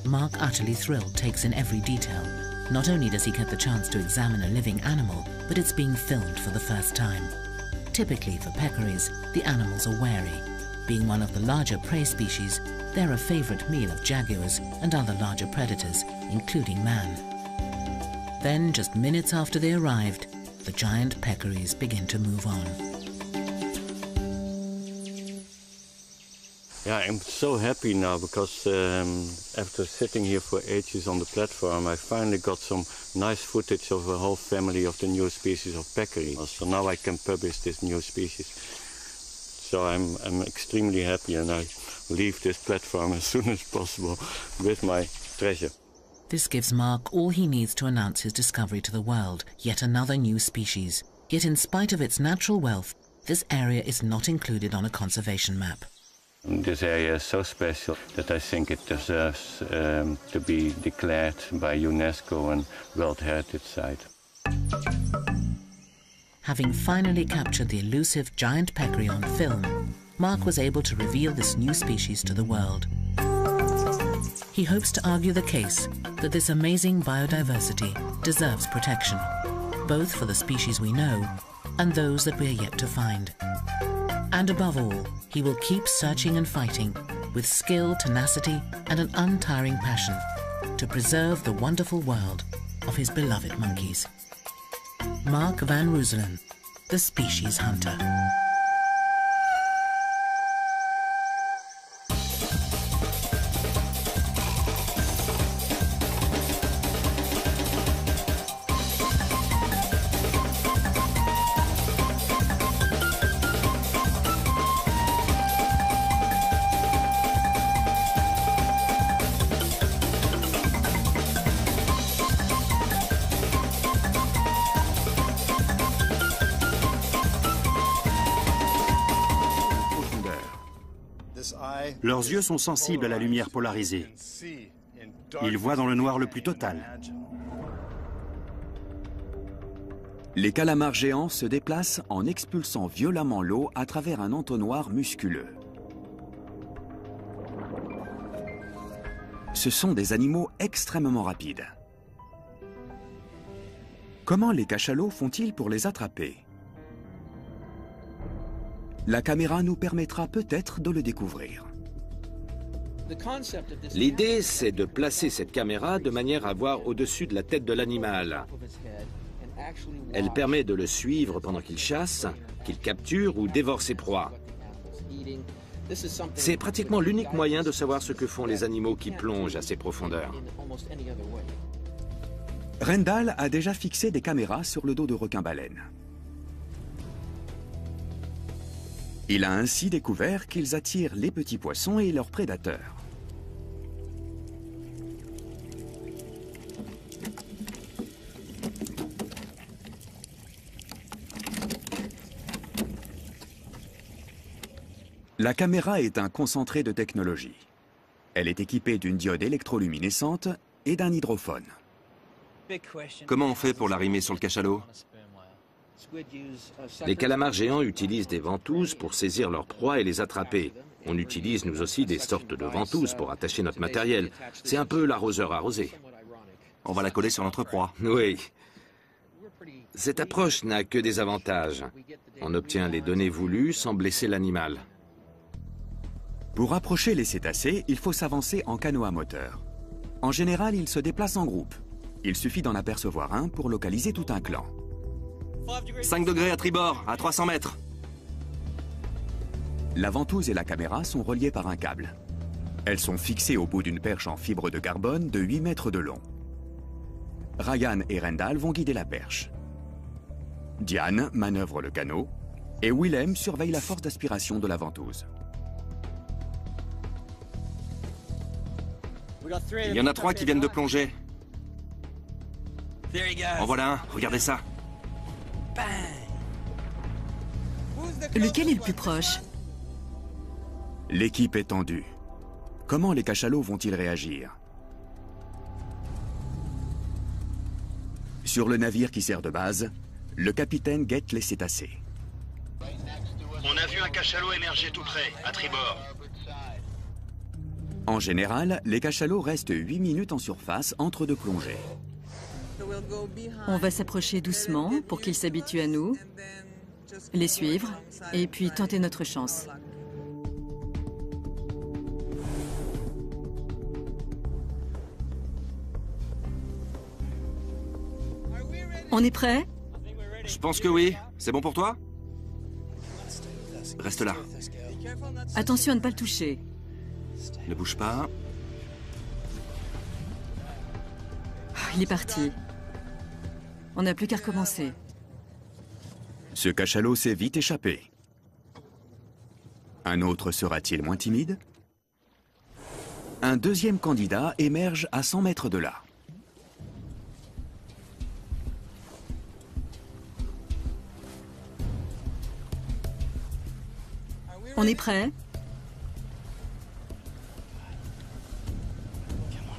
Mark, utterly thrilled, takes in every detail. Not only does he get the chance to examine a living animal, but it's being filmed for the first time. Typically for peccaries, the animals are wary. Being one of the larger prey species, they're a favorite meal of jaguars and other larger predators, including man. Then, just minutes after they arrived, the giant peccaries begin to move on. Yeah, I'm so happy now because after sitting here for ages on the platform, I finally got some nice footage of a whole family of the new species of peccary. So now I can publish this new species. So I'm extremely happy, and I leave this platform as soon as possible with my treasure. This gives Mark all he needs to announce his discovery to the world, yet another new species. Yet in spite of its natural wealth, this area is not included on a conservation map. This area is so special that I think it deserves to be declared by UNESCO and World Heritage Site. Having finally captured the elusive giant peccary on film, Mark was able to reveal this new species to the world. He hopes to argue the case that this amazing biodiversity deserves protection, both for the species we know and those that we are yet to find. And above all, he will keep searching and fighting with skill, tenacity, and an untiring passion to preserve the wonderful world of his beloved monkeys. Mark van Rooselen, the species hunter. Leurs yeux sont sensibles à la lumière polarisée. Ils voient dans le noir le plus total. Les calamars géants se déplacent en expulsant violemment l'eau à travers un entonnoir musculeux. Ce sont des animaux extrêmement rapides. Comment les cachalots font-ils pour les attraper? La caméra nous permettra peut-être de le découvrir. L'idée, c'est de placer cette caméra de manière à voir au-dessus de la tête de l'animal. Elle permet de le suivre pendant qu'il chasse, qu'il capture ou dévore ses proies. C'est pratiquement l'unique moyen de savoir ce que font les animaux qui plongent à ces profondeurs. Rendal a déjà fixé des caméras sur le dos de requins-baleines. Il a ainsi découvert qu'ils attirent les petits poissons et leurs prédateurs. La caméra est un concentré de technologie. Elle est équipée d'une diode électroluminescente et d'un hydrophone. Comment on fait pour l'arrimer sur le cachalot? Les calamars géants utilisent des ventouses pour saisir leurs proies et les attraper. On utilise nous aussi des sortes de ventouses pour attacher notre matériel. C'est un peu l'arroseur arrosé. On va la coller sur notre proie. Oui. Cette approche n'a que des avantages. On obtient les données voulues sans blesser l'animal. Pour approcher les cétacés, il faut s'avancer en canot à moteur. En général, ils se déplacent en groupe. Il suffit d'en apercevoir un pour localiser tout un clan. 5 degrés à tribord, à 300 mètres. La ventouse et la caméra sont reliées par un câble. Elles sont fixées au bout d'une perche en fibre de carbone de 8 mètres de long. Ryan et Rendal vont guider la perche. Diane manœuvre le canot et Willem surveille la force d'aspiration de la ventouse. Il y en a 3 qui viennent de plonger. En voilà un, regardez ça. Lequel est le plus proche? L'équipe est tendue. Comment les cachalots vont-ils réagir? Sur le navire qui sert de base, le capitaine guette les cétacés. On a vu un cachalot émerger tout près, à tribord. En général, les cachalots restent 8 minutes en surface entre deux plongées. On va s'approcher doucement pour qu'ils s'habituent à nous, les suivre et puis tenter notre chance. On est prêt? Je pense que oui. C'est bon pour toi? Reste là. Attention à ne pas le toucher. Ne bouge pas. Il est parti. On n'a plus qu'à recommencer. Ce cachalot s'est vite échappé. Un autre sera-t-il moins timide? Un deuxième candidat émerge à 100 mètres de là. On est prêt?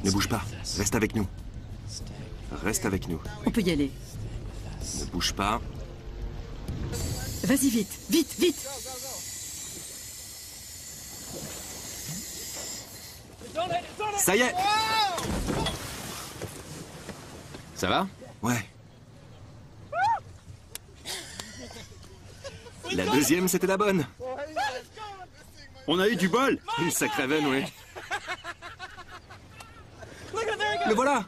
Ne bouge pas. Reste avec nous. Reste avec nous. On peut y aller. Ne bouge pas. Vas-y vite, vite, vite! Ça y est! Ça va? Ouais. La deuxième, c'était la bonne. On a eu du bol. Une sacrée veine, oui. Le voilà!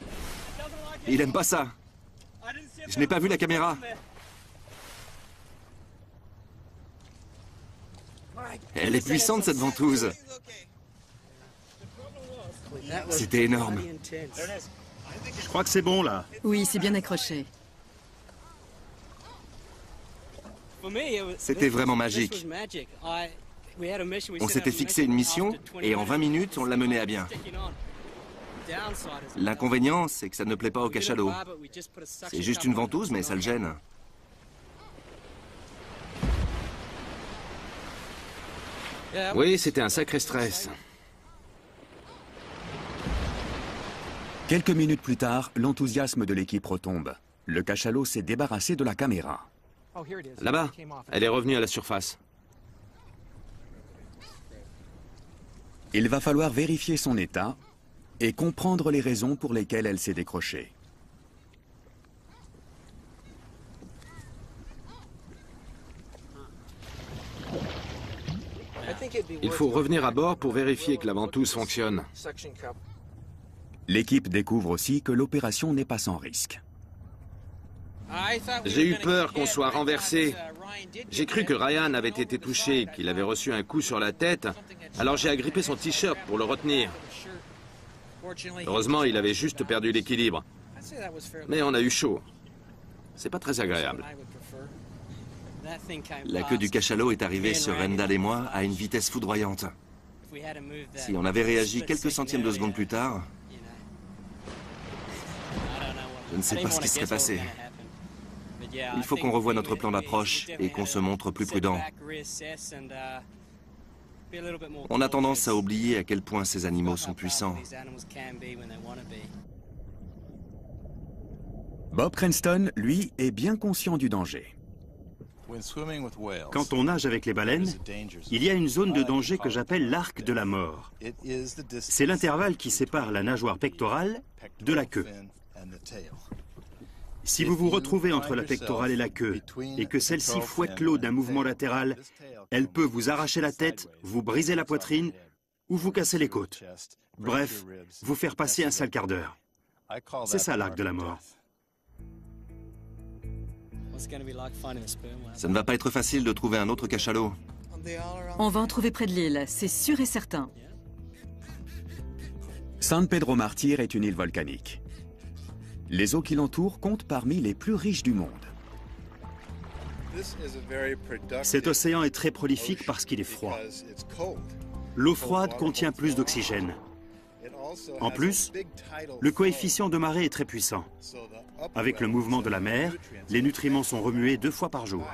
Il aime pas ça. Je n'ai pas vu la caméra. Elle est puissante, cette ventouse. C'était énorme. Je crois que c'est bon, là. Oui, c'est bien accroché. C'était vraiment magique. On s'était fixé une mission et en 20 minutes, on l'a menée à bien. L'inconvénient, c'est que ça ne plaît pas au cachalot. C'est juste une ventouse, mais ça le gêne. Oui, c'était un sacré stress. Quelques minutes plus tard, l'enthousiasme de l'équipe retombe. Le cachalot s'est débarrassé de la caméra. Là-bas, elle est revenue à la surface. Il va falloir vérifier son état et comprendre les raisons pour lesquelles elle s'est décrochée. Il faut revenir à bord pour vérifier que la ventouse fonctionne. L'équipe découvre aussi que l'opération n'est pas sans risque. J'ai eu peur qu'on soit renversé. J'ai cru que Ryan avait été touché, qu'il avait reçu un coup sur la tête, alors j'ai agrippé son t-shirt pour le retenir. Heureusement, il avait juste perdu l'équilibre. Mais on a eu chaud. C'est pas très agréable. La queue du cachalot est arrivée sur Rendal et moi à une vitesse foudroyante. Si on avait réagi quelques centièmes de seconde plus tard, je ne sais pas ce qui serait passé. Il faut qu'on revoie notre plan d'approche et qu'on se montre plus prudent. On a tendance à oublier à quel point ces animaux sont puissants. Bob Cranston, lui, est bien conscient du danger. Quand on nage avec les baleines, il y a une zone de danger que j'appelle l'arc de la mort. C'est l'intervalle qui sépare la nageoire pectorale de la queue. Si vous vous retrouvez entre la pectorale et la queue, et que celle-ci fouette l'eau d'un mouvement latéral, elle peut vous arracher la tête, vous briser la poitrine, ou vous casser les côtes. Bref, vous faire passer un sale quart d'heure. C'est ça l'arc de la mort. Ça ne va pas être facile de trouver un autre cachalot. On va en trouver près de l'île, c'est sûr et certain. San Pedro Martyr est une île volcanique. Les eaux qui l'entourent comptent parmi les plus riches du monde. Cet océan est très prolifique parce qu'il est froid. L'eau froide contient plus d'oxygène. En plus, le coefficient de marée est très puissant. Avec le mouvement de la mer, les nutriments sont remués 2 fois par jour.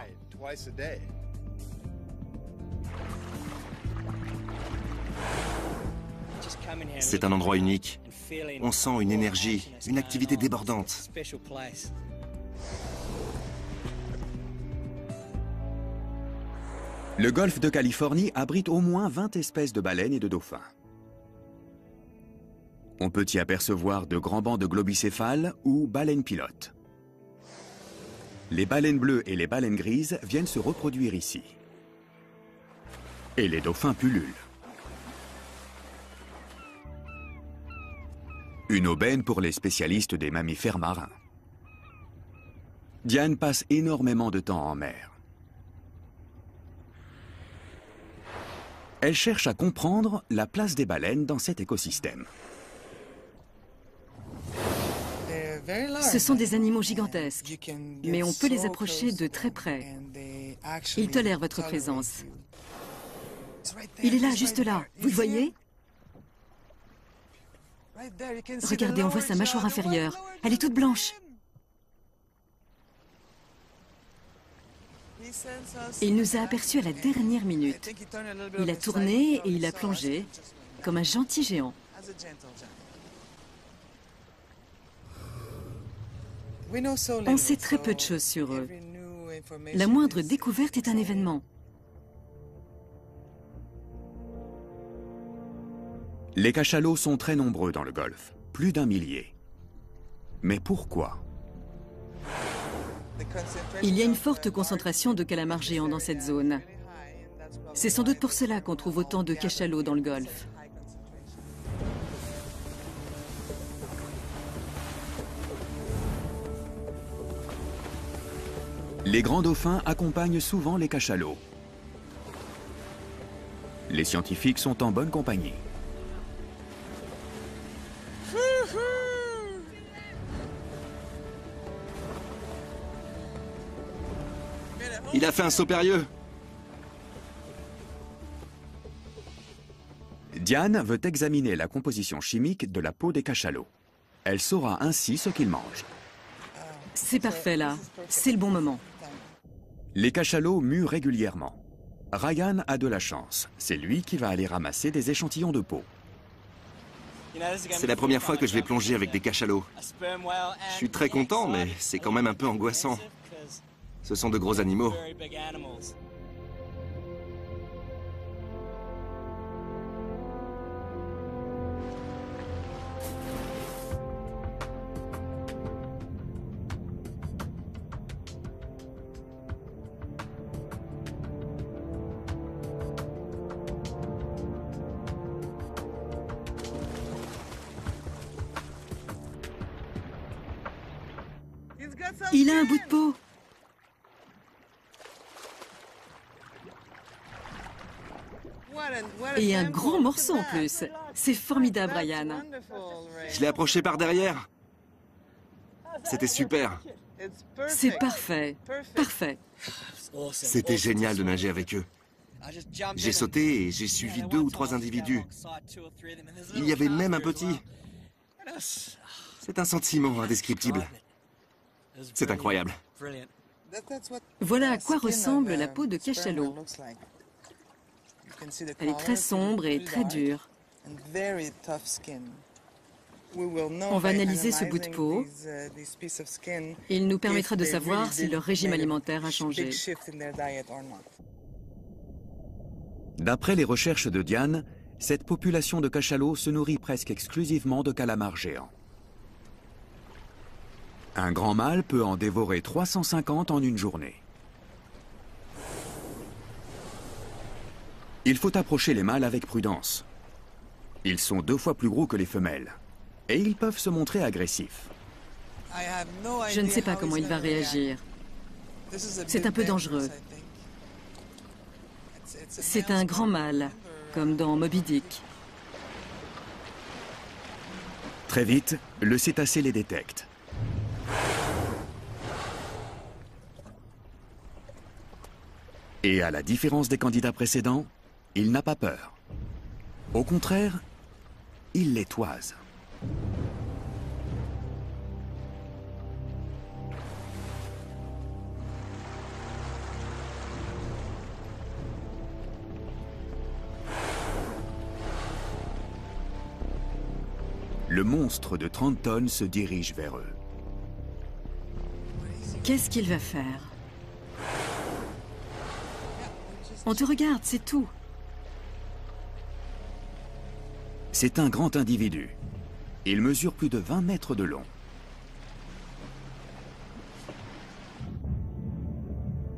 C'est un endroit unique. On sent une énergie, une activité débordante. Le golfe de Californie abrite au moins 20 espèces de baleines et de dauphins. On peut y apercevoir de grands bancs de globicéphales ou baleines pilotes. Les baleines bleues et les baleines grises viennent se reproduire ici. Et les dauphins pullulent. Une aubaine pour les spécialistes des mammifères marins. Diane passe énormément de temps en mer. Elle cherche à comprendre la place des baleines dans cet écosystème. Ce sont des animaux gigantesques, mais on peut les approcher de très près. Ils tolèrent votre présence. Il est là, juste là. Vous le voyez ? Regardez, on voit sa mâchoire inférieure. Elle est toute blanche. Il nous a aperçus à la dernière minute. Il a tourné et il a plongé, comme un gentil géant. On sait très peu de choses sur eux. La moindre découverte est un événement. Les cachalots sont très nombreux dans le golfe, plus d'1 millier. Mais pourquoi ? Il y a une forte concentration de calamars géants dans cette zone. C'est sans doute pour cela qu'on trouve autant de cachalots dans le golfe. Les grands dauphins accompagnent souvent les cachalots. Les scientifiques sont en bonne compagnie. Il a fait un saut périlleux. Diane veut examiner la composition chimique de la peau des cachalots. Elle saura ainsi ce qu'ils mangent. C'est parfait là, c'est le bon moment. Les cachalots muent régulièrement. Ryan a de la chance. C'est lui qui va aller ramasser des échantillons de peau. C'est la première fois que je vais plonger avec des cachalots. Je suis très content, mais c'est quand même un peu angoissant. Ce sont de gros animaux. Il a un bout de peau. Et un gros morceau en plus. C'est formidable, Ryan. Je l'ai approché par derrière. C'était super. C'est parfait. Parfait. C'était génial de nager avec eux. J'ai sauté et j'ai suivi 2 ou 3 individus. Il y avait même un petit. C'est un sentiment indescriptible. C'est incroyable. Voilà à quoi ressemble la peau de cachalot. Elle est très sombre et très dure. On va analyser ce bout de peau. Il nous permettra de savoir si leur régime alimentaire a changé. D'après les recherches de Diane, cette population de cachalots se nourrit presque exclusivement de calamars géants. Un grand mâle peut en dévorer 350 en une journée. Il faut approcher les mâles avec prudence. Ils sont 2 fois plus gros que les femelles. Et ils peuvent se montrer agressifs. Je ne sais pas comment il va réagir. C'est un peu dangereux. C'est un grand mâle, comme dans Moby Dick. Très vite, le cétacé les détecte. Et à la différence des candidats précédents, il n'a pas peur. Au contraire, il les toise. Le monstre de 30 tonnes se dirige vers eux. Qu'est-ce qu'il va faire? On te regarde, c'est tout. C'est un grand individu. Il mesure plus de 20 mètres de long.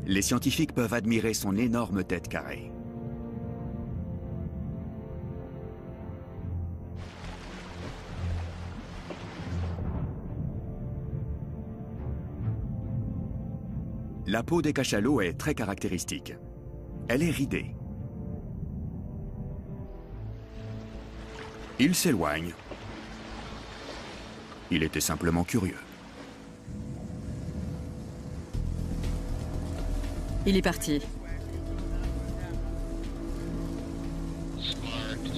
Les scientifiques peuvent admirer son énorme tête carrée. La peau des cachalots est très caractéristique. Elle est ridée. Il s'éloigne. Il était simplement curieux. Il est parti.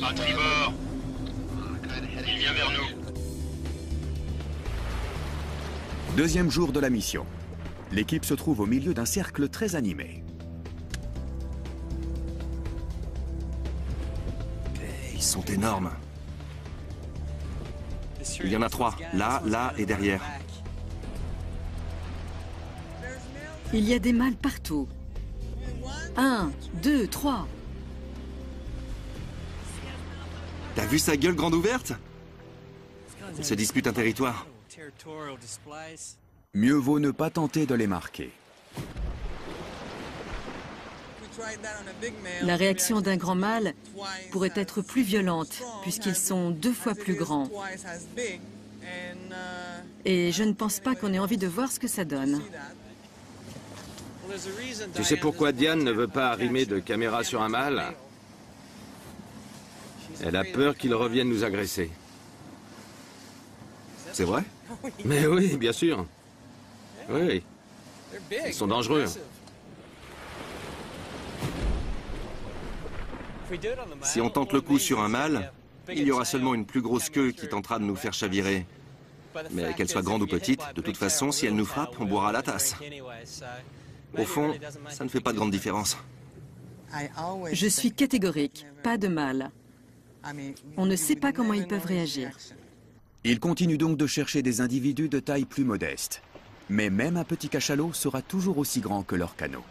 À tribord. Il vient vers nous. Deuxième jour de la mission. L'équipe se trouve au milieu d'un cercle très animé. Ils sont énormes. Il y en a 3, là, là et derrière. Il y a des mâles partout. 1, 2, 3. T'as vu sa gueule grande ouverte? Ils se disputent un territoire. Mieux vaut ne pas tenter de les marquer. La réaction d'un grand mâle pourrait être plus violente, puisqu'ils sont 2 fois plus grands. Et je ne pense pas qu'on ait envie de voir ce que ça donne. Tu sais pourquoi Diane ne veut pas arrimer de caméra sur un mâle? Elle a peur qu'il revienne nous agresser. C'est vrai? Mais oui, bien sûr. Oui, ils sont dangereux. Si on tente le coup sur un mâle, il y aura seulement une plus grosse queue qui tentera de nous faire chavirer. Mais qu'elle soit grande ou petite, de toute façon, si elle nous frappe, on boira la tasse. Au fond, ça ne fait pas de grande différence. Je suis catégorique, pas de mâle. On ne sait pas comment ils peuvent réagir. Il continue donc de chercher des individus de taille plus modeste. Mais même un petit cachalot sera toujours aussi grand que leur canot.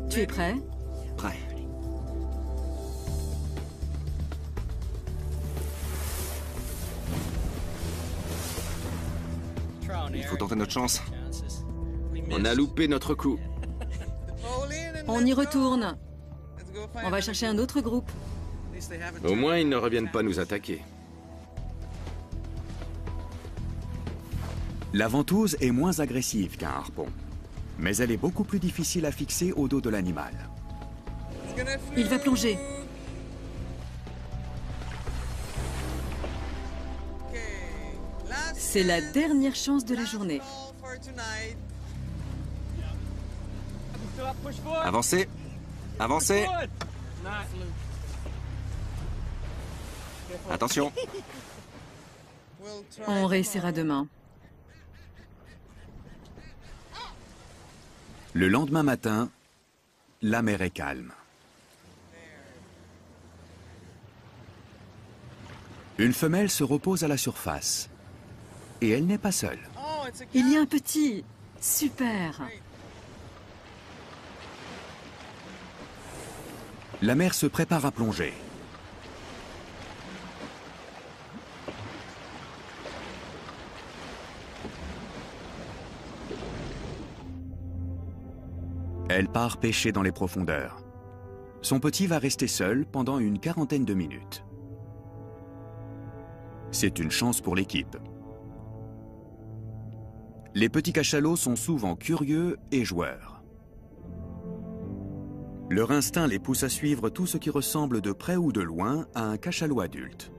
Tu es prêt? Prêt. Il faut tenter notre chance. On a loupé notre coup. On y retourne. On va chercher un autre groupe. Au moins, ils ne reviennent pas nous attaquer. La ventouse est moins agressive qu'un harpon, mais elle est beaucoup plus difficile à fixer au dos de l'animal. Il va plonger. C'est la dernière chance de la journée. Avancez. Avancez. Attention. On réessayera demain. Le lendemain matin, la mer est calme. Une femelle se repose à la surface. Et elle n'est pas seule. Il y a un petit. Super. La mère se prépare à plonger. Elle part pêcher dans les profondeurs. Son petit va rester seul pendant une quarantaine de minutes. C'est une chance pour l'équipe. Les petits cachalots sont souvent curieux et joueurs. Leur instinct les pousse à suivre tout ce qui ressemble de près ou de loin à un cachalot adulte.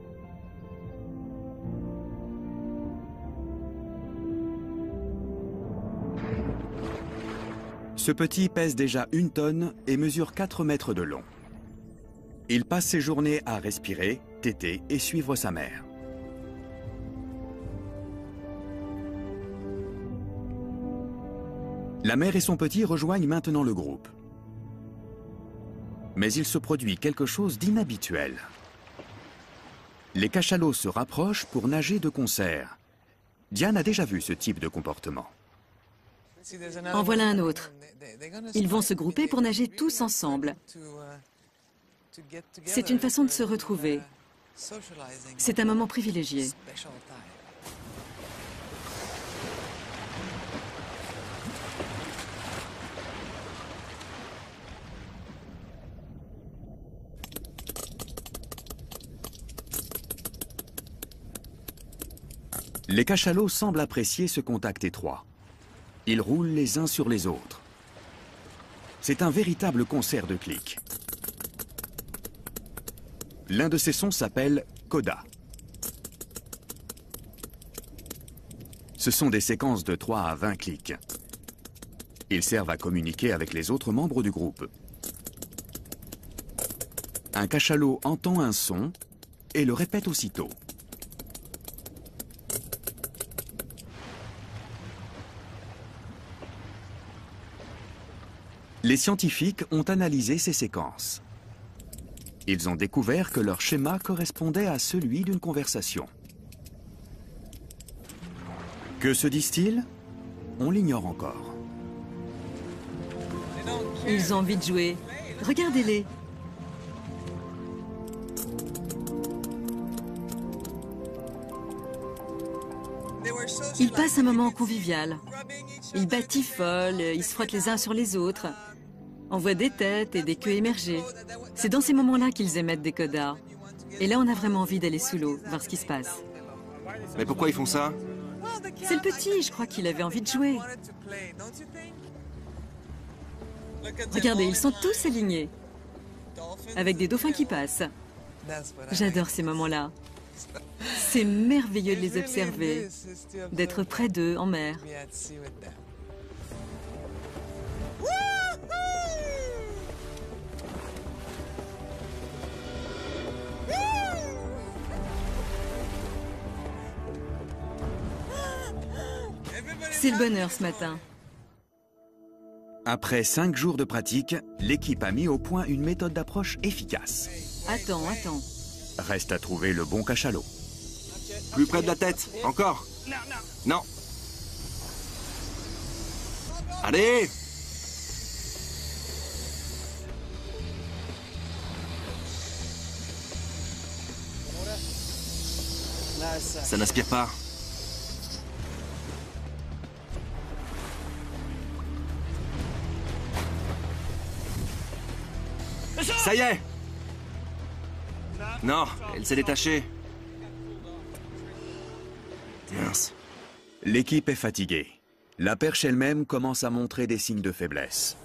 Ce petit pèse déjà 1 tonne et mesure 4 mètres de long. Il passe ses journées à respirer, téter et suivre sa mère. La mère et son petit rejoignent maintenant le groupe. Mais il se produit quelque chose d'inhabituel. Les cachalots se rapprochent pour nager de concert. Diane a déjà vu ce type de comportement. En voilà un autre. Ils vont se grouper pour nager tous ensemble. C'est une façon de se retrouver. C'est un moment privilégié. Les cachalots semblent apprécier ce contact étroit. Ils roulent les uns sur les autres. C'est un véritable concert de clics. L'un de ces sons s'appelle coda. Ce sont des séquences de 3 à 20 clics. Ils servent à communiquer avec les autres membres du groupe. Un cachalot entend un son et le répète aussitôt. Les scientifiques ont analysé ces séquences. Ils ont découvert que leur schéma correspondait à celui d'une conversation. Que se disent-ils? On l'ignore encore. Ils ont envie de jouer. Regardez-les. Ils passent un moment convivial. Ils batifolent, ils se frottent les uns sur les autres. On voit des têtes et des queues émerger. C'est dans ces moments-là qu'ils émettent des codas. Et là, on a vraiment envie d'aller sous l'eau, voir ce qui se passe. Mais pourquoi ils font ça? C'est le petit, je crois qu'il avait envie de jouer. Regardez, ils sont tous alignés. Avec des dauphins qui passent. J'adore ces moments-là. C'est merveilleux de les observer, d'être près d'eux en mer. C'est le bonheur ce matin. Après 5 jours de pratique, l'équipe a mis au point une méthode d'approche efficace. Attends. Reste à trouver le bon cachalot. Plus près de la tête. Encore. Non. Allez! Ça n'aspire pas. Ça y est! Non, elle s'est détachée. Mince. L'équipe est fatiguée. La perche elle-même commence à montrer des signes de faiblesse.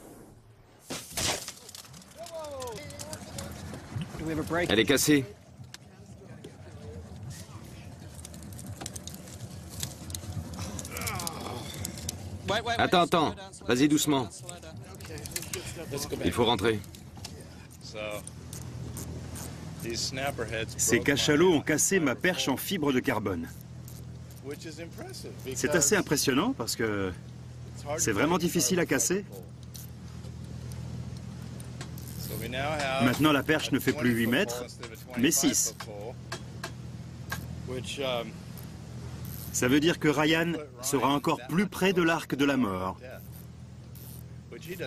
Elle est cassée. Attends. Vas-y doucement. Il faut rentrer. Ces cachalots ont cassé ma perche en fibre de carbone. C'est assez impressionnant parce que c'est vraiment difficile à casser. Maintenant, la perche ne fait plus 8 mètres, mais 6. Ça veut dire que Ryan sera encore plus près de l'arc de la mort.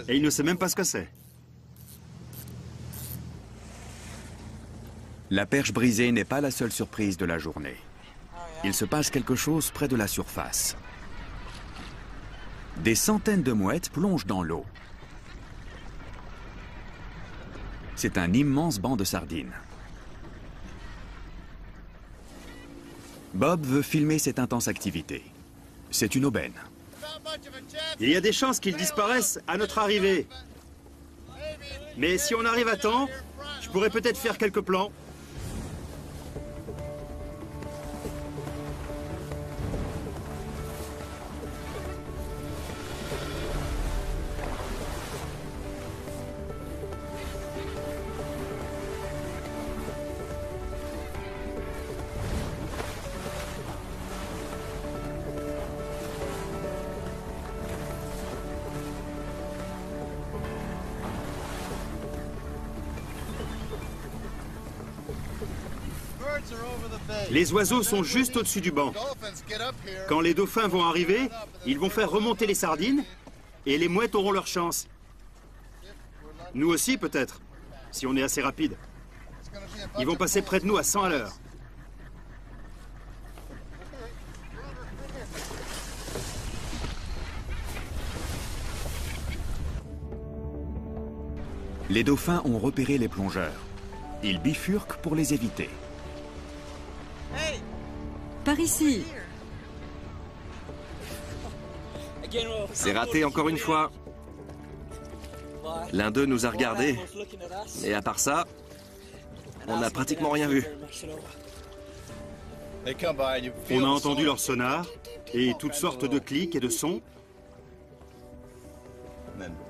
Et il ne sait même pas ce que c'est. La perche brisée n'est pas la seule surprise de la journée. Il se passe quelque chose près de la surface. Des centaines de mouettes plongent dans l'eau. C'est un immense banc de sardines. Bob veut filmer cette intense activité. C'est une aubaine. Il y a des chances qu'ils disparaissent à notre arrivée. Mais si on arrive à temps, je pourrais peut-être faire quelques plans. Les oiseaux sont juste au-dessus du banc. Quand les dauphins vont arriver, ils vont faire remonter les sardines et les mouettes auront leur chance. Nous aussi, peut-être, si on est assez rapide. Ils vont passer près de nous à 100 à l'heure. Les dauphins ont repéré les plongeurs. Ils bifurquent pour les éviter. Par ici. C'est raté encore une fois. L'un d'eux nous a regardés. Et à part ça, on n'a pratiquement rien vu. On a entendu leur sonar et toutes sortes de clics et de sons.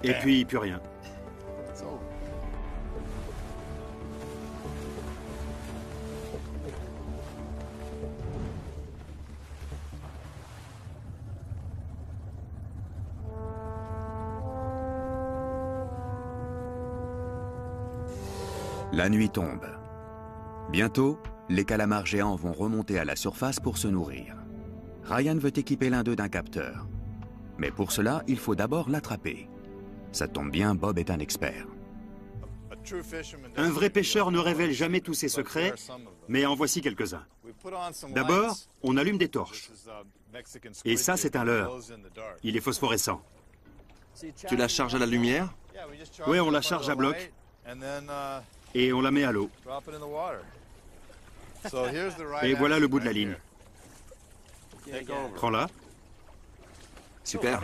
Et puis, plus rien. La nuit tombe. Bientôt, les calamars géants vont remonter à la surface pour se nourrir. Ryan veut équiper l'un d'eux d'un capteur. Mais pour cela, il faut d'abord l'attraper. Ça tombe bien, Bob est un expert. Un vrai pêcheur ne révèle jamais tous ses secrets, mais en voici quelques-uns. D'abord, on allume des torches. Et ça, c'est un leurre. Il est phosphorescent. Tu la charges à la lumière? Oui, on la charge à bloc et on la met à l'eau. Et voilà le bout de la ligne. Prends-la. Super.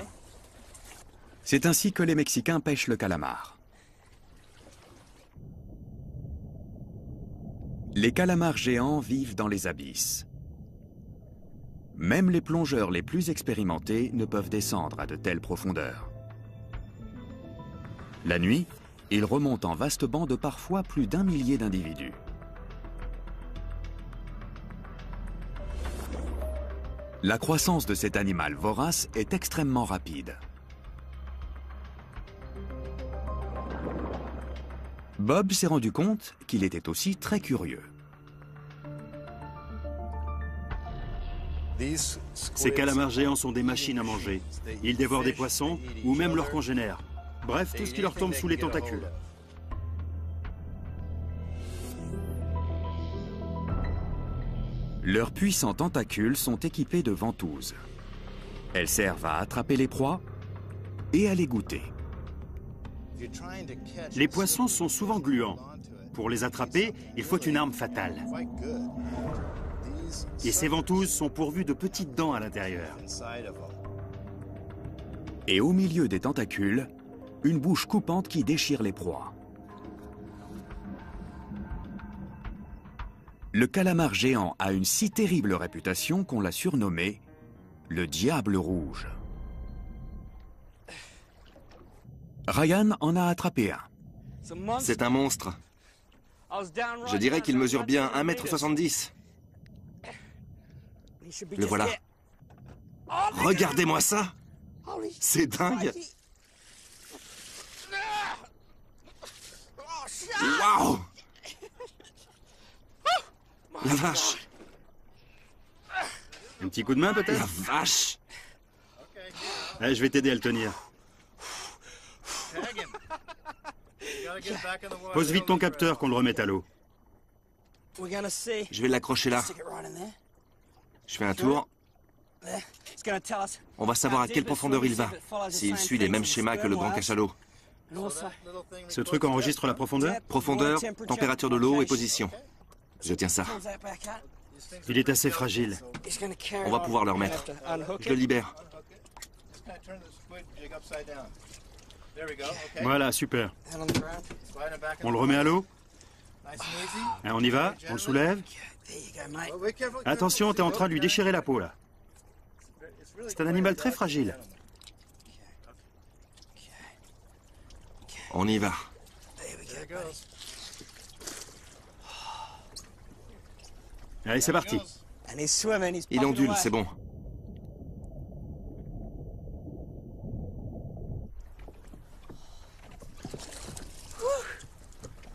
C'est ainsi que les Mexicains pêchent le calamar. Les calamars géants vivent dans les abysses. Même les plongeurs les plus expérimentés ne peuvent descendre à de telles profondeurs. La nuit, ils remontent en vaste banc de parfois plus d'1 millier d'individus. La croissance de cet animal vorace est extrêmement rapide. Bob s'est rendu compte qu'il était aussi très curieux. Ces calamars géants sont des machines à manger. Ils dévorent des poissons ou même leurs congénères. Bref, tout ce qui leur tombe sous les tentacules. Leurs puissants tentacules sont équipés de ventouses. Elles servent à attraper les proies et à les goûter. Les poissons sont souvent gluants. Pour les attraper, il faut une arme fatale. Et ces ventouses sont pourvues de petites dents à l'intérieur. Et au milieu des tentacules, une bouche coupante qui déchire les proies. Le calamar géant a une si terrible réputation qu'on l'a surnommé le diable rouge. Ryan en a attrapé un. C'est un monstre. Je dirais qu'il mesure bien 1,70 m. Le voilà. Regardez-moi ça! C'est dingue! Waouh! La vache! Un petit coup de main peut-être? La vache! Allez, je vais t'aider à le tenir. Pose vite ton capteur qu'on le remette à l'eau. Je vais l'accrocher là. Je fais un tour. On va savoir à quelle profondeur il va, s'il suit les mêmes schémas que le grand cachalot. Ce truc enregistre la profondeur? Profondeur, température de l'eau et position. Je tiens ça. Il est assez fragile. On va pouvoir le remettre. Je le libère. Voilà, super. On le remet à l'eau? On y va? On le soulève? Attention, t'es en train de lui déchirer la peau, là. C'est un animal très fragile. On y va. Allez, c'est parti. Il ondule, c'est bon.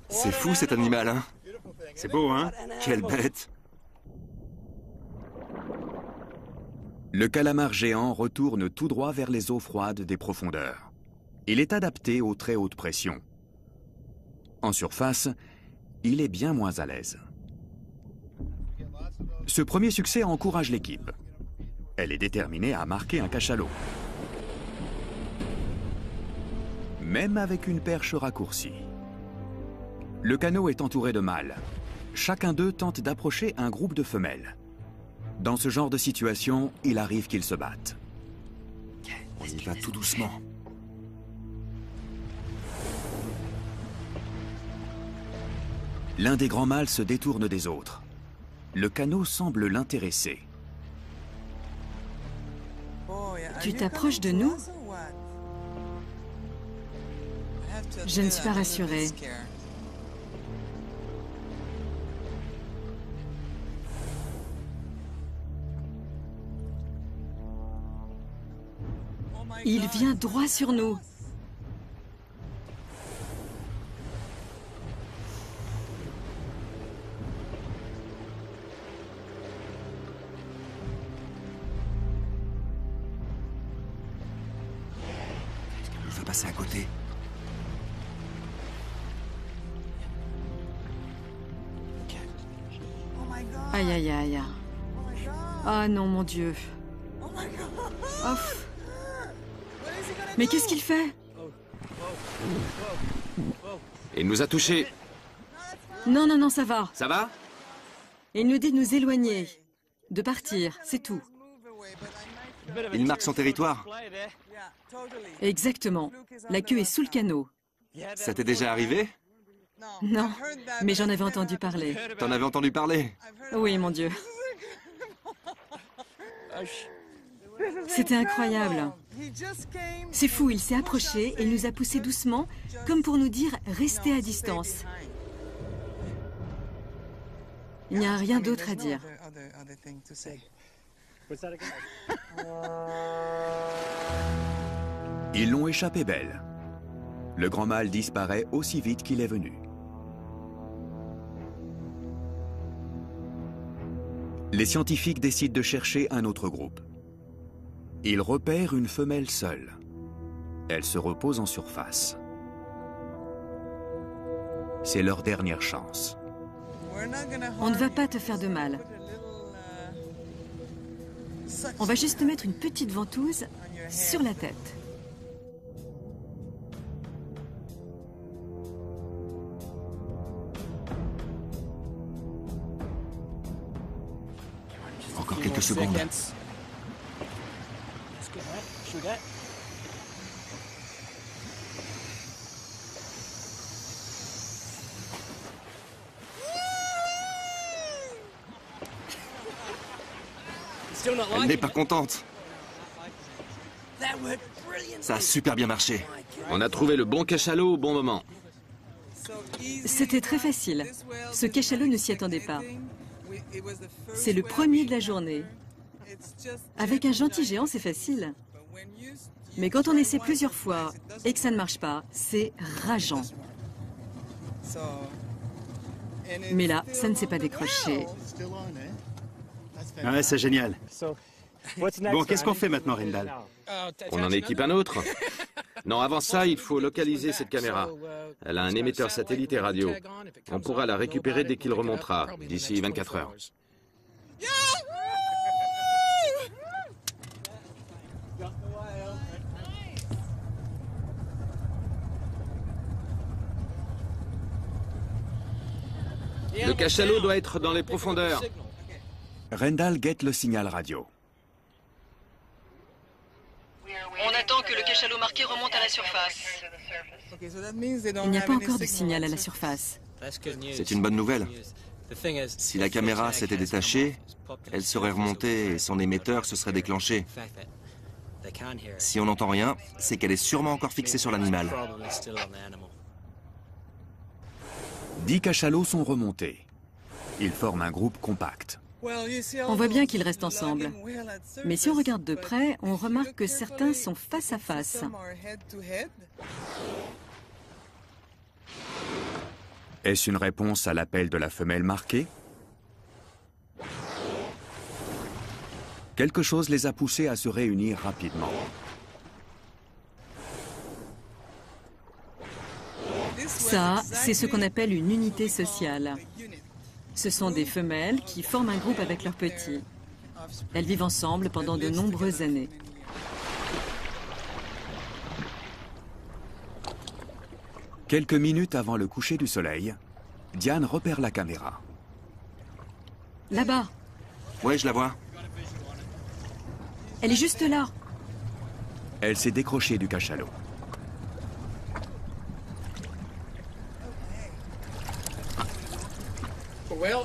C'est fou cet animal, hein? C'est beau, hein? Quelle bête! Le calamar géant retourne tout droit vers les eaux froides des profondeurs. Il est adapté aux très hautes pressions. En surface, il est bien moins à l'aise. Ce premier succès encourage l'équipe. Elle est déterminée à marquer un cachalot. Même avec une perche raccourcie. Le canot est entouré de mâles. Chacun d'eux tente d'approcher un groupe de femelles. Dans ce genre de situation, il arrive qu'ils se battent. On y va tout doucement. L'un des grands mâles se détourne des autres. Le canot semble l'intéresser. Tu t'approches de nous? Je ne suis pas rassurée. Il vient droit sur nous. Il va passer à côté. Aïe, aïe, aïe. Ah non, mon Dieu. Oh. Mais qu'est-ce qu'il fait? Il nous a touchés. Non, non, non, ça va. Ça va? Il nous dit de nous éloigner, de partir, c'est tout. Il marque son territoire. Exactement. La queue est sous le canot. Ça t'est déjà arrivé? Non, mais j'en avais entendu parler. T'en avais entendu parler? Oui, mon Dieu. C'était incroyable. C'est fou, il s'est approché et il nous a poussés doucement, comme pour nous dire « restez à distance ». Il n'y a rien d'autre à dire. Ils l'ont échappé belle. Le grand mâle disparaît aussi vite qu'il est venu. Les scientifiques décident de chercher un autre groupe. Ils repèrent une femelle seule. Elle se repose en surface. C'est leur dernière chance. On ne va pas te faire de mal. On va juste te mettre une petite ventouse sur la tête. Encore quelques secondes. Elle n'est pas contente. Ça a super bien marché. On a trouvé le bon cachalot au bon moment. C'était très facile. Ce cachalot ne s'y attendait pas. C'est le premier de la journée. Avec un gentil géant, c'est facile. Mais quand on essaie plusieurs fois et que ça ne marche pas, c'est rageant. Mais là, ça ne s'est pas décroché. Ouais, c'est génial. Bon, qu'est-ce qu'on fait maintenant, Rendal? On en équipe un autre. Non, avant ça, il faut localiser cette caméra. Elle a un émetteur satellite et radio. On pourra la récupérer dès qu'il remontera, d'ici 24 heures. Le cachalot doit être dans les profondeurs. Rendal guette le signal radio. On attend que le cachalot marqué remonte à la surface. Il n'y a pas encore de signal à la surface. C'est une bonne nouvelle. Si la caméra s'était détachée, elle serait remontée et son émetteur se serait déclenché. Si on n'entend rien, c'est qu'elle est sûrement encore fixée sur l'animal. 10 cachalots sont remontés. Ils forment un groupe compact. On voit bien qu'ils restent ensemble. Mais si on regarde de près, on remarque que certains sont face à face. Est-ce une réponse à l'appel de la femelle marquée? Quelque chose les a poussés à se réunir rapidement. Ça, c'est ce qu'on appelle une unité sociale. Ce sont des femelles qui forment un groupe avec leurs petits. Elles vivent ensemble pendant de nombreuses années. Quelques minutes avant le coucher du soleil, Diane repère la caméra. Là-bas. Ouais, je la vois. Elle est juste là. Elle s'est décrochée du cachalot.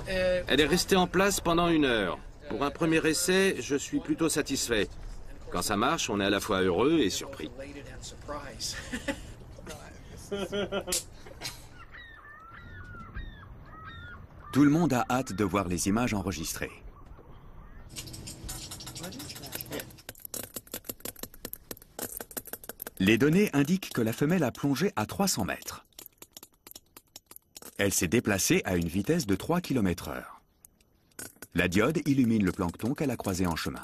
Elle est restée en place pendant 1 heure. Pour un premier essai, je suis plutôt satisfait. Quand ça marche, on est à la fois heureux et surpris. Tout le monde a hâte de voir les images enregistrées. Les données indiquent que la femelle a plongé à 300 mètres. Elle s'est déplacée à une vitesse de 3 km/h. La diode illumine le plancton qu'elle a croisé en chemin.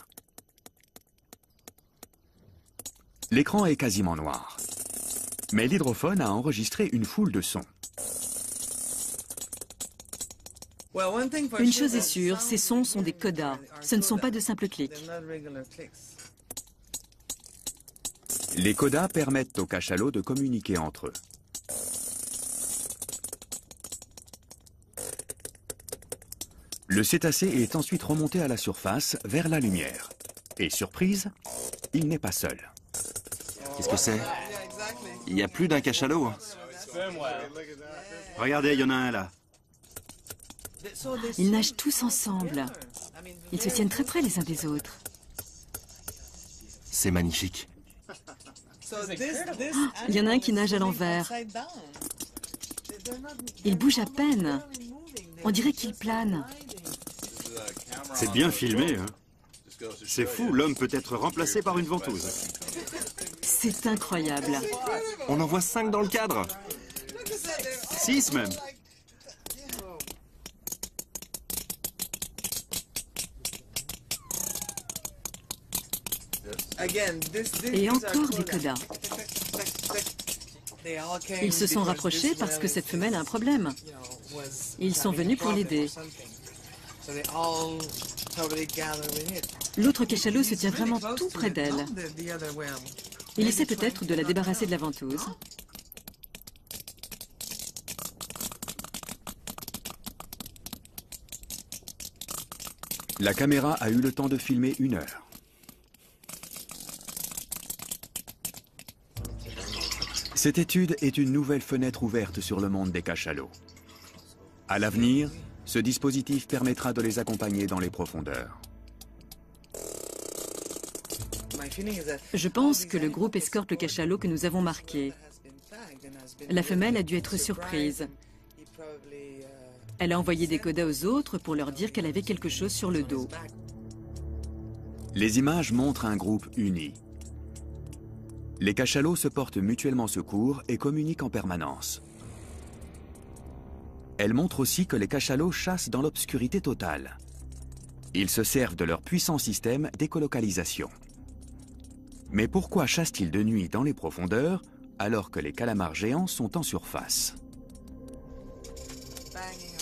L'écran est quasiment noir. Mais l'hydrophone a enregistré une foule de sons. Une chose est sûre, ces sons sont des codas. Ce ne sont pas de simples clics. Les codas permettent aux cachalots de communiquer entre eux. Le cétacé est ensuite remonté à la surface, vers la lumière. Et surprise, il n'est pas seul. Qu'est-ce que c'est? Il y a plus d'un cachalot. Regardez, il y en a un là. Ils nagent tous ensemble. Ils se tiennent très près les uns des autres. C'est magnifique. Il y en a un qui nage à l'envers. Il bouge à peine. On dirait qu'il plane. C'est bien filmé, hein. C'est fou, l'homme peut être remplacé par une ventouse. C'est incroyable. On en voit 5 dans le cadre. 6 même. Et encore des quodas. Ils se sont rapprochés parce que cette femelle a un problème. Ils sont venus pour l'aider. L'autre cachalot se tient vraiment tout près d'elle. Il essaie peut-être de la débarrasser de la ventouse. La caméra a eu le temps de filmer 1 heure. Cette étude est une nouvelle fenêtre ouverte sur le monde des cachalots. À l'avenir, ce dispositif permettra de les accompagner dans les profondeurs. Je pense que le groupe escorte le cachalot que nous avons marqué. La femelle a dû être surprise. Elle a envoyé des codas aux autres pour leur dire qu'elle avait quelque chose sur le dos. Les images montrent un groupe uni. Les cachalots se portent mutuellement secours et communiquent en permanence. Elles montrent aussi que les cachalots chassent dans l'obscurité totale. Ils se servent de leur puissant système d'écolocalisation. Mais pourquoi chassent-ils de nuit dans les profondeurs alors que les calamars géants sont en surface?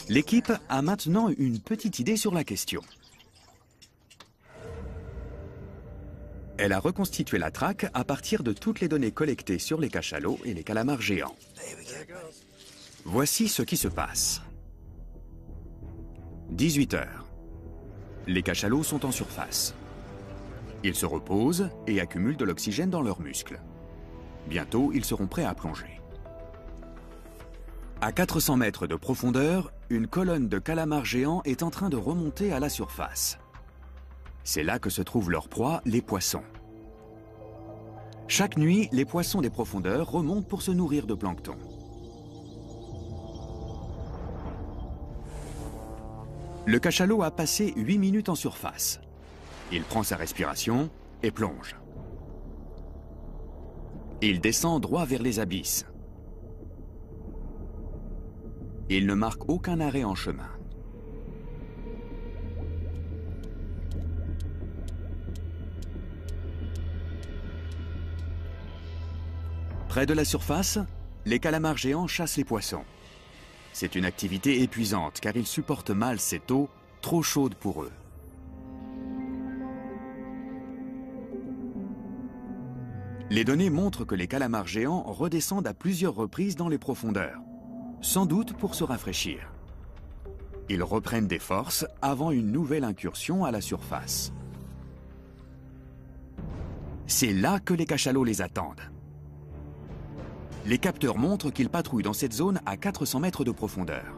L'équipe a maintenant une petite idée sur la question. Elle a reconstitué la traque à partir de toutes les données collectées sur les cachalots et les calamars géants. Voici ce qui se passe. 18 heures. Les cachalots sont en surface. Ils se reposent et accumulent de l'oxygène dans leurs muscles. Bientôt, ils seront prêts à plonger. À 400 mètres de profondeur, une colonne de calamars géants est en train de remonter à la surface. C'est là que se trouvent leurs proies, les poissons. Chaque nuit, les poissons des profondeurs remontent pour se nourrir de plancton. Le cachalot a passé 8 minutes en surface. Il prend sa respiration et plonge. Il descend droit vers les abysses. Il ne marque aucun arrêt en chemin. Près de la surface, les calamars géants chassent les poissons. C'est une activité épuisante car ils supportent mal cette eau trop chaude pour eux. Les données montrent que les calamars géants redescendent à plusieurs reprises dans les profondeurs, sans doute pour se rafraîchir. Ils reprennent des forces avant une nouvelle incursion à la surface. C'est là que les cachalots les attendent. Les capteurs montrent qu'ils patrouillent dans cette zone à 400 mètres de profondeur.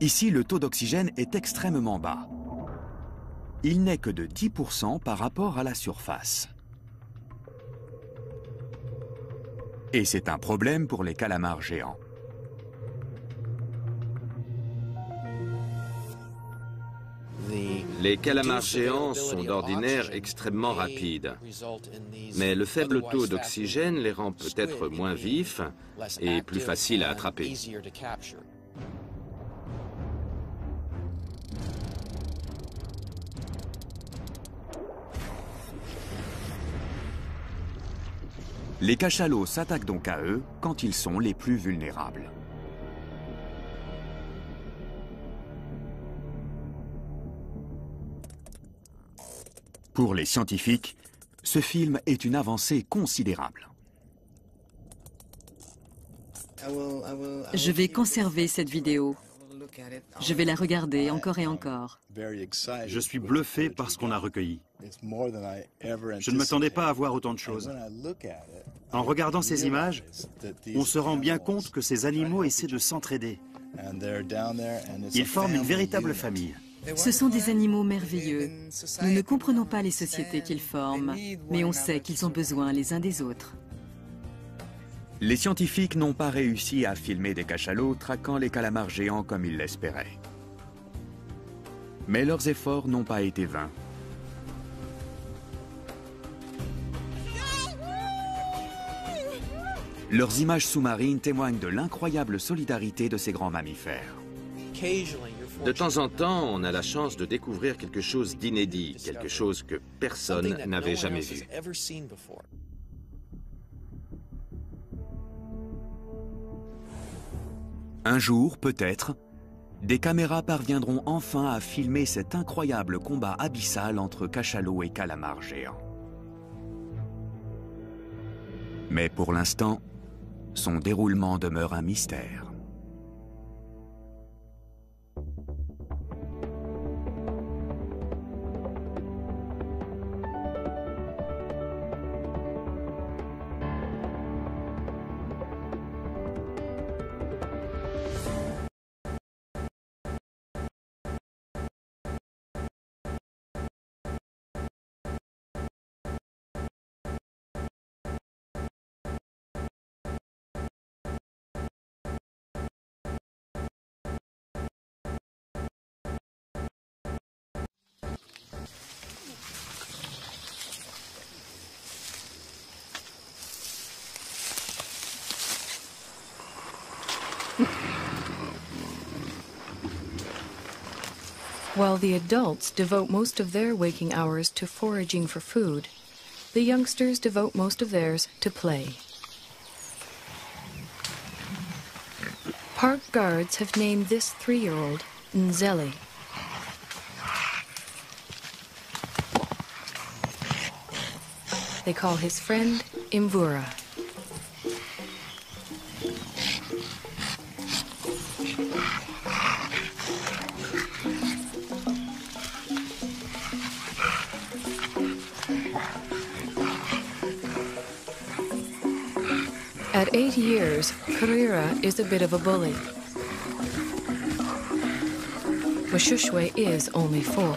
Ici, le taux d'oxygène est extrêmement bas. Il n'est que de 10% par rapport à la surface. Et c'est un problème pour les calamars géants. Les calamars géants sont d'ordinaire extrêmement rapides. Mais le faible taux d'oxygène les rend peut-être moins vifs et plus faciles à attraper. Les cachalots s'attaquent donc à eux quand ils sont les plus vulnérables. Pour les scientifiques, ce film est une avancée considérable. Je vais conserver cette vidéo. Je vais la regarder encore et encore. Je suis bluffé par ce qu'on a recueilli. Je ne m'attendais pas à voir autant de choses. En regardant ces images, on se rend bien compte que ces animaux essaient de s'entraider. Ils forment une véritable famille. Ce sont des animaux merveilleux. Nous ne comprenons pas les sociétés qu'ils forment, mais on sait qu'ils ont besoin les uns des autres. Les scientifiques n'ont pas réussi à filmer des cachalots traquant les calamars géants comme ils l'espéraient. Mais leurs efforts n'ont pas été vains. Leurs images sous-marines témoignent de l'incroyable solidarité de ces grands mammifères. De temps en temps, on a la chance de découvrir quelque chose d'inédit, quelque chose que personne n'avait jamais vu. Un jour, peut-être, des caméras parviendront enfin à filmer cet incroyable combat abyssal entre cachalots et calamars géants. Mais pour l'instant, son déroulement demeure un mystère. While the adults devote most of their waking hours to foraging for food, the youngsters devote most of theirs to play. Park guards have named this 3-year-old Nzeli. They call his friend Imvura. At 8 years, Karira is a bit of a bully. Washushwe is only 4.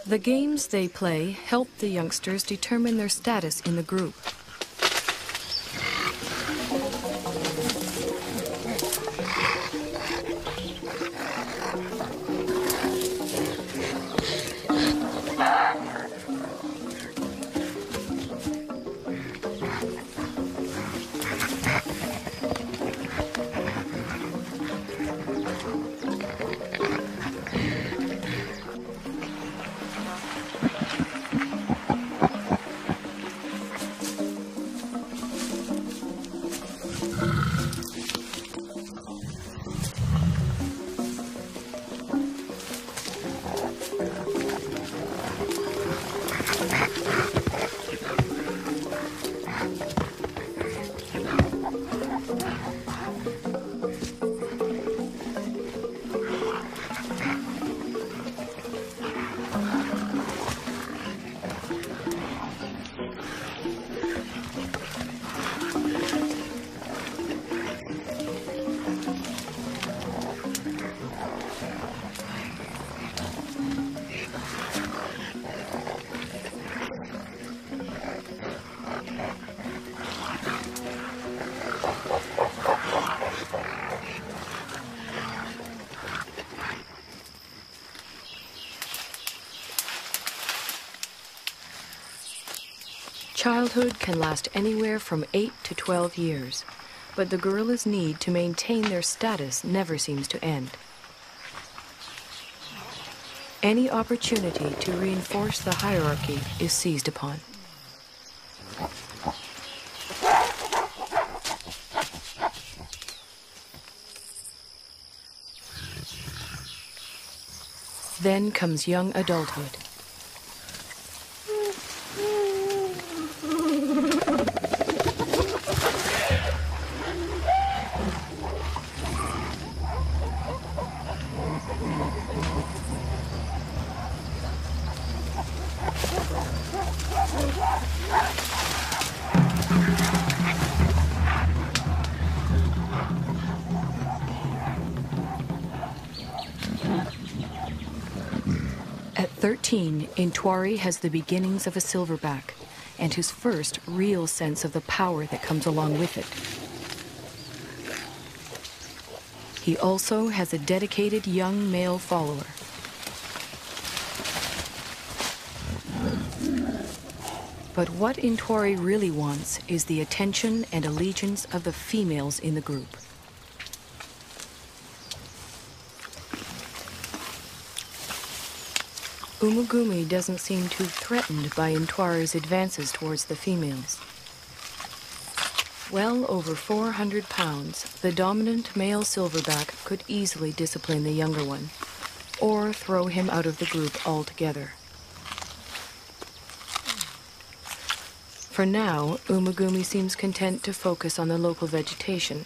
The games they play help the youngsters determine their status in the group. Childhood can last anywhere from 8 to 12 years, but the gorilla's need to maintain their status never seems to end. Any opportunity to reinforce the hierarchy is seized upon. Then comes young adulthood. 13, Intwari has the beginnings of a silverback and his first real sense of the power that comes along with it. He also has a dedicated young male follower. But what Intwari really wants is the attention and allegiance of the females in the group. Umugumi doesn't seem too threatened by Intwari's advances towards the females. Well over 400 pounds, the dominant male silverback could easily discipline the younger one, or throw him out of the group altogether. For now, Umugumi seems content to focus on the local vegetation,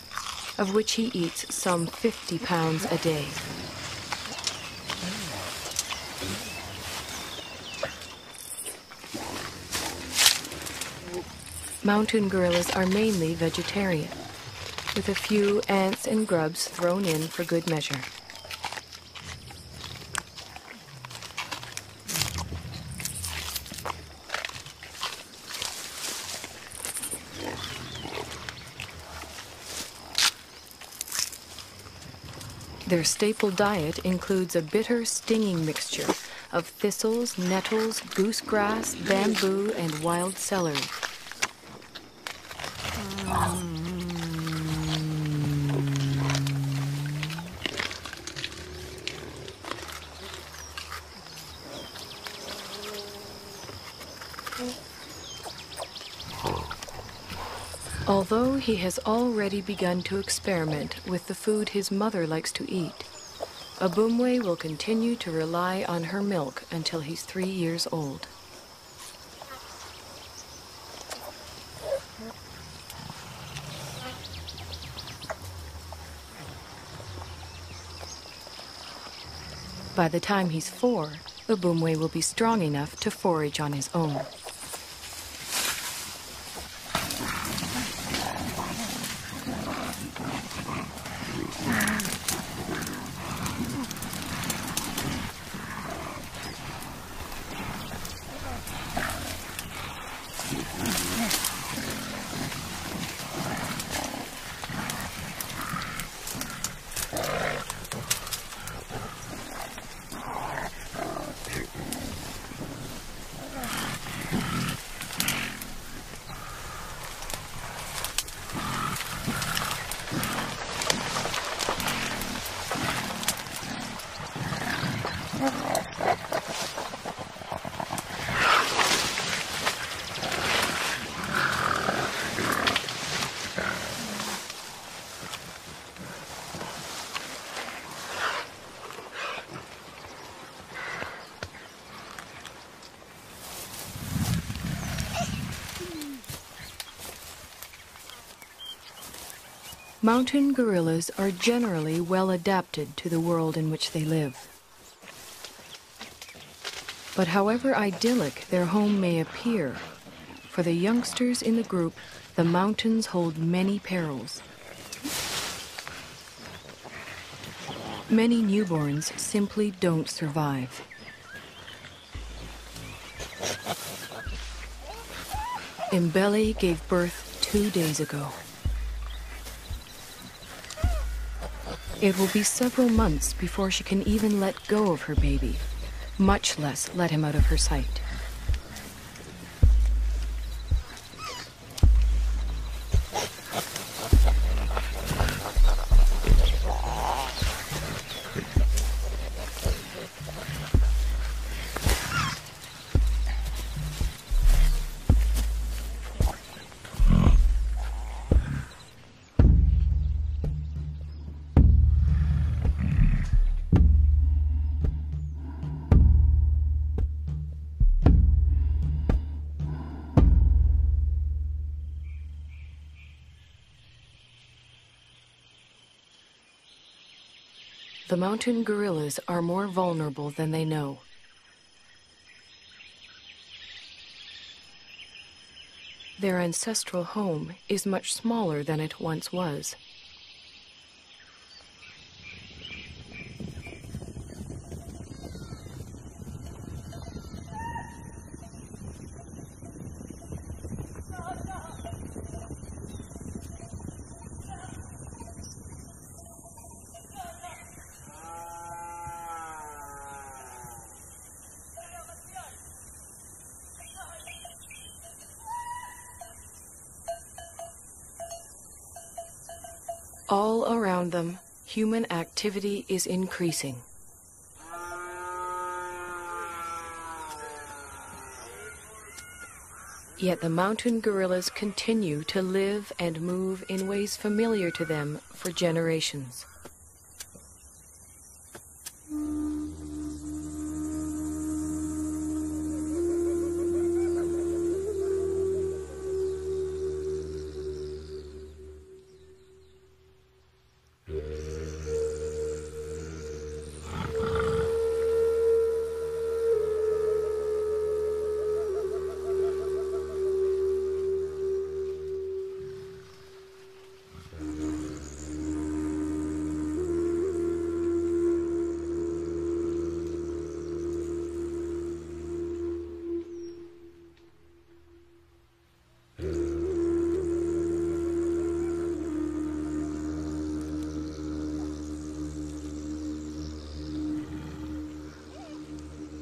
of which he eats some 50 pounds a day. Mountain gorillas are mainly vegetarian, with a few ants and grubs thrown in for good measure. Their staple diet includes a bitter, stinging mixture of thistles, nettles, goosegrass, bamboo, and wild celery. Although he has already begun to experiment with the food his mother likes to eat, Abumwe will continue to rely on her milk until he's 3 years old. By the time he's 4, Abumwe will be strong enough to forage on his own. Mountain gorillas are generally well adapted to the world in which they live. But however idyllic their home may appear, for the youngsters in the group, the mountains hold many perils. Many newborns simply don't survive. Mbele gave birth 2 days ago. It will be several months before she can even let go of her baby, much less let him out of her sight. The mountain gorillas are more vulnerable than they know. Their ancestral home is much smaller than it once was. All around them, human activity is increasing. Yet the mountain gorillas continue to live and move in ways familiar to them for generations.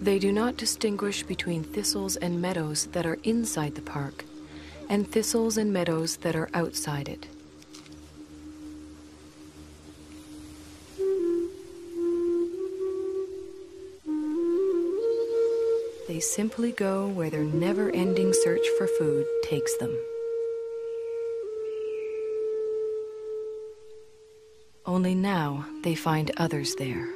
They do not distinguish between thistles and meadows that are inside the park and thistles and meadows that are outside it. They simply go where their never-ending search for food takes them. Only now they find others there.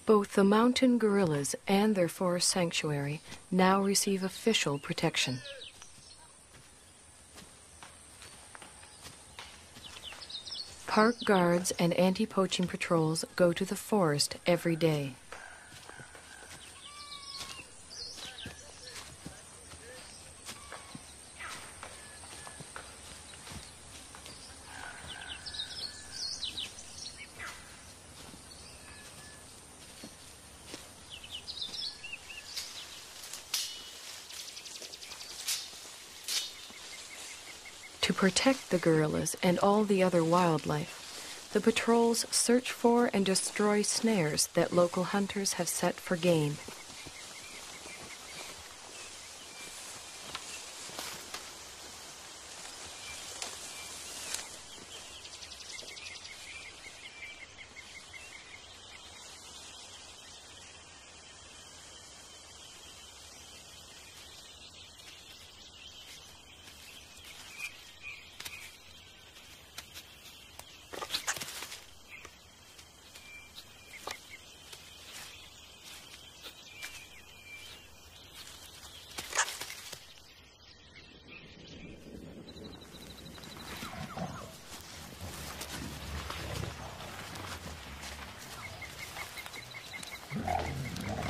Both the mountain gorillas and their forest sanctuary now receive official protection. Park guards and anti-poaching patrols go to the forest every day. To protect the gorillas and all the other wildlife, the patrols search for and destroy snares that local hunters have set for game.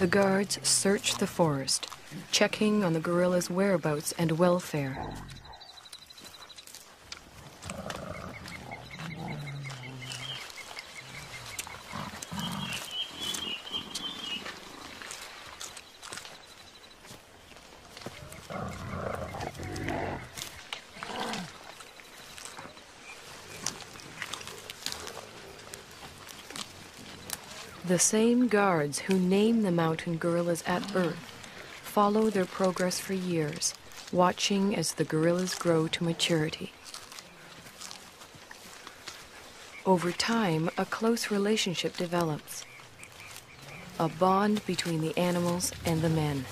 The guards search the forest, checking on the gorilla's whereabouts and welfare. The same guards who name the mountain gorillas at birth follow their progress for years, watching as the gorillas grow to maturity. Over time, a close relationship develops, a bond between the animals and the men.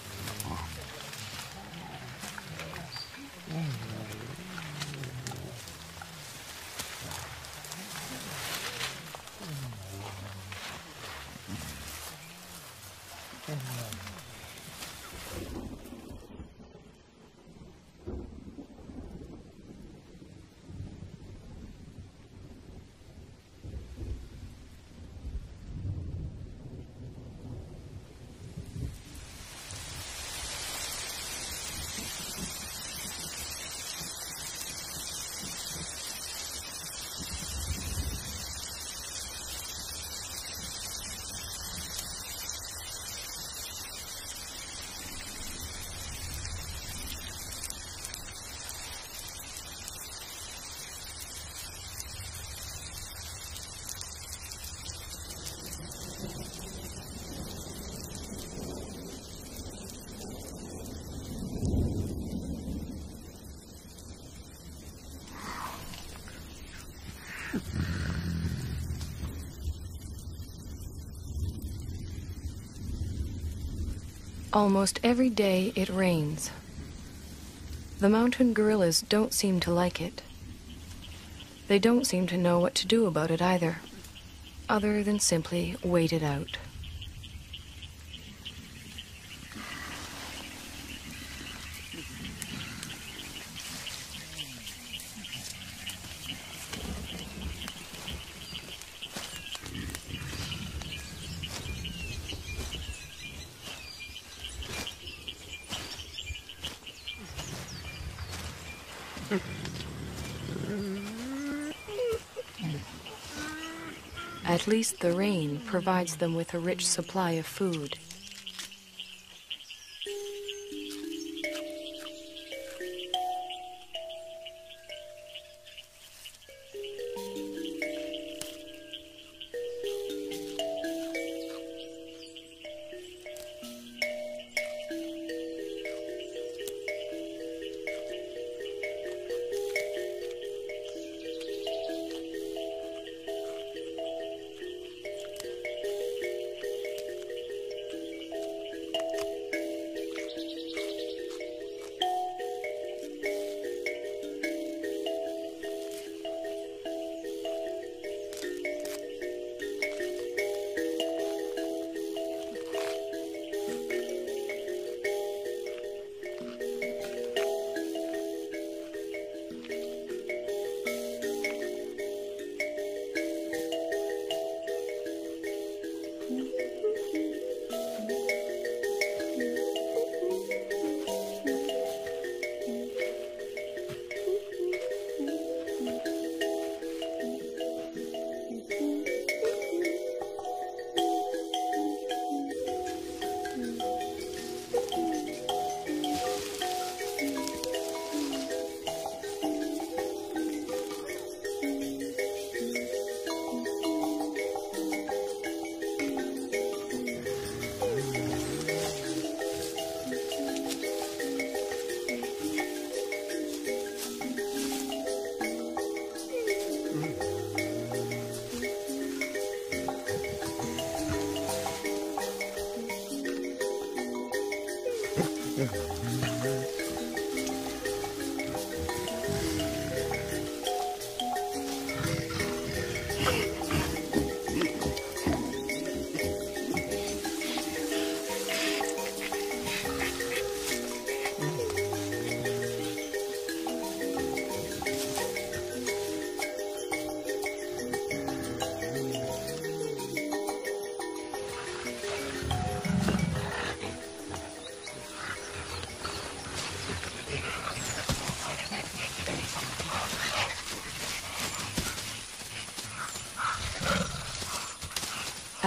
Almost every day it rains. The mountain gorillas don't seem to like it. They don't seem to know what to do about it either, other than simply wait it out. At least the rain provides them with a rich supply of food.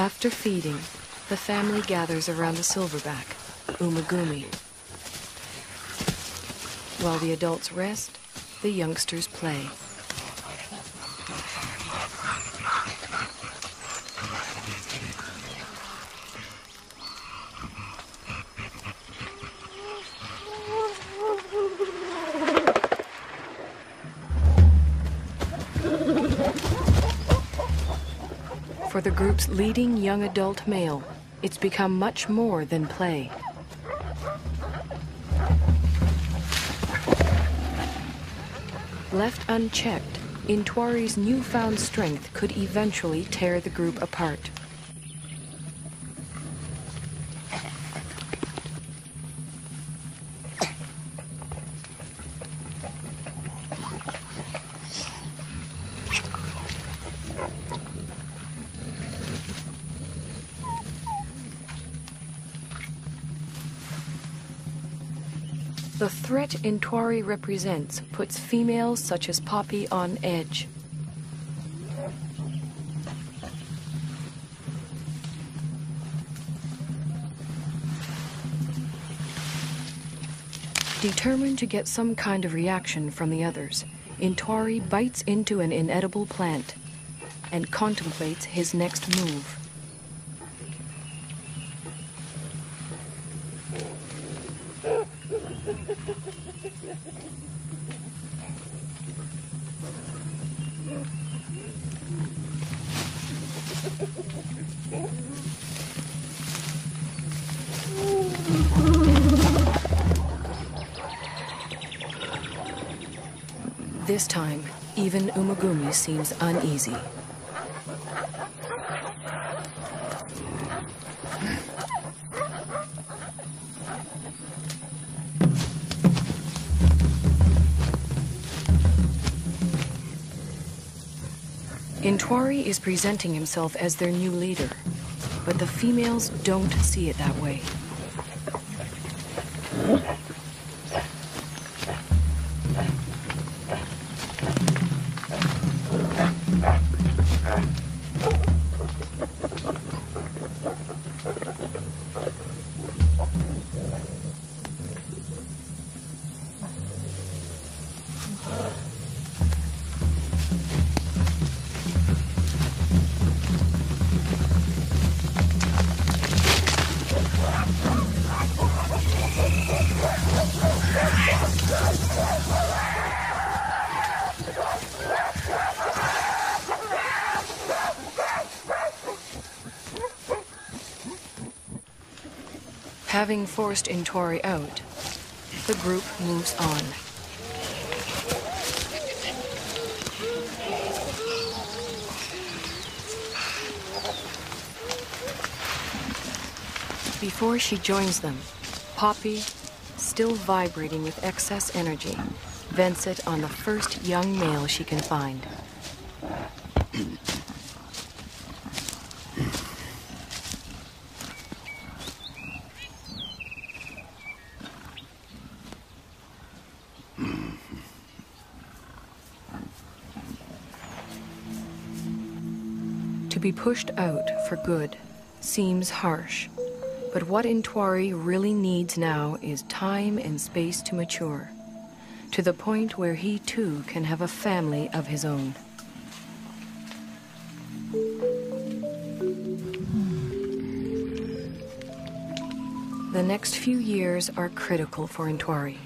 After feeding, the family gathers around the silverback, Umagumi. While the adults rest, the youngsters play. For the group's leading young adult male, it's become much more than play. Left unchecked, Intwari's newfound strength could eventually tear the group apart. The threat Intwari represents puts females such as Poppy on edge. Determined to get some kind of reaction from the others, Intwari bites into an inedible plant and contemplates his next move. This time, even Umagumi seems uneasy. Intwari is presenting himself as their new leader, but the females don't see it that way. Having forced Intwari out, the group moves on. Before she joins them, Poppy, still vibrating with excess energy, vents it on the first young male she can find. To be pushed out for good seems harsh, but what Intwari really needs now is time and space to mature, to the point where he too can have a family of his own. The next few years are critical for Intwari.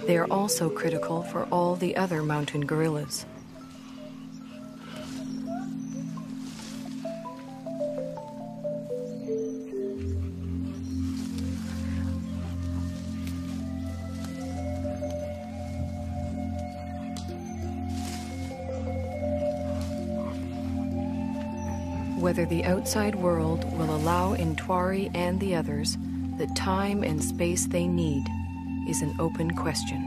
They are also critical for all the other mountain gorillas. Whether the outside world will allow Intwari and the others the time and space they need is an open question.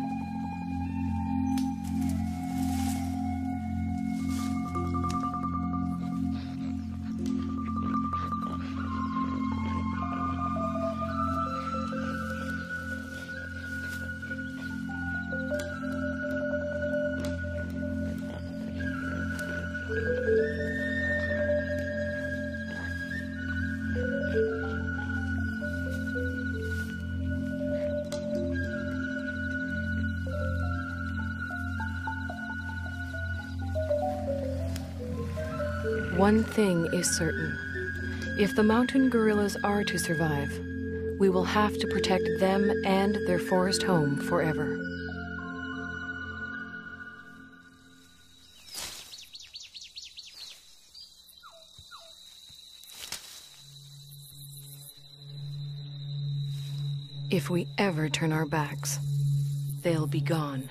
One thing is certain. If the mountain gorillas are to survive, we will have to protect them and their forest home forever. If we ever turn our backs, they'll be gone.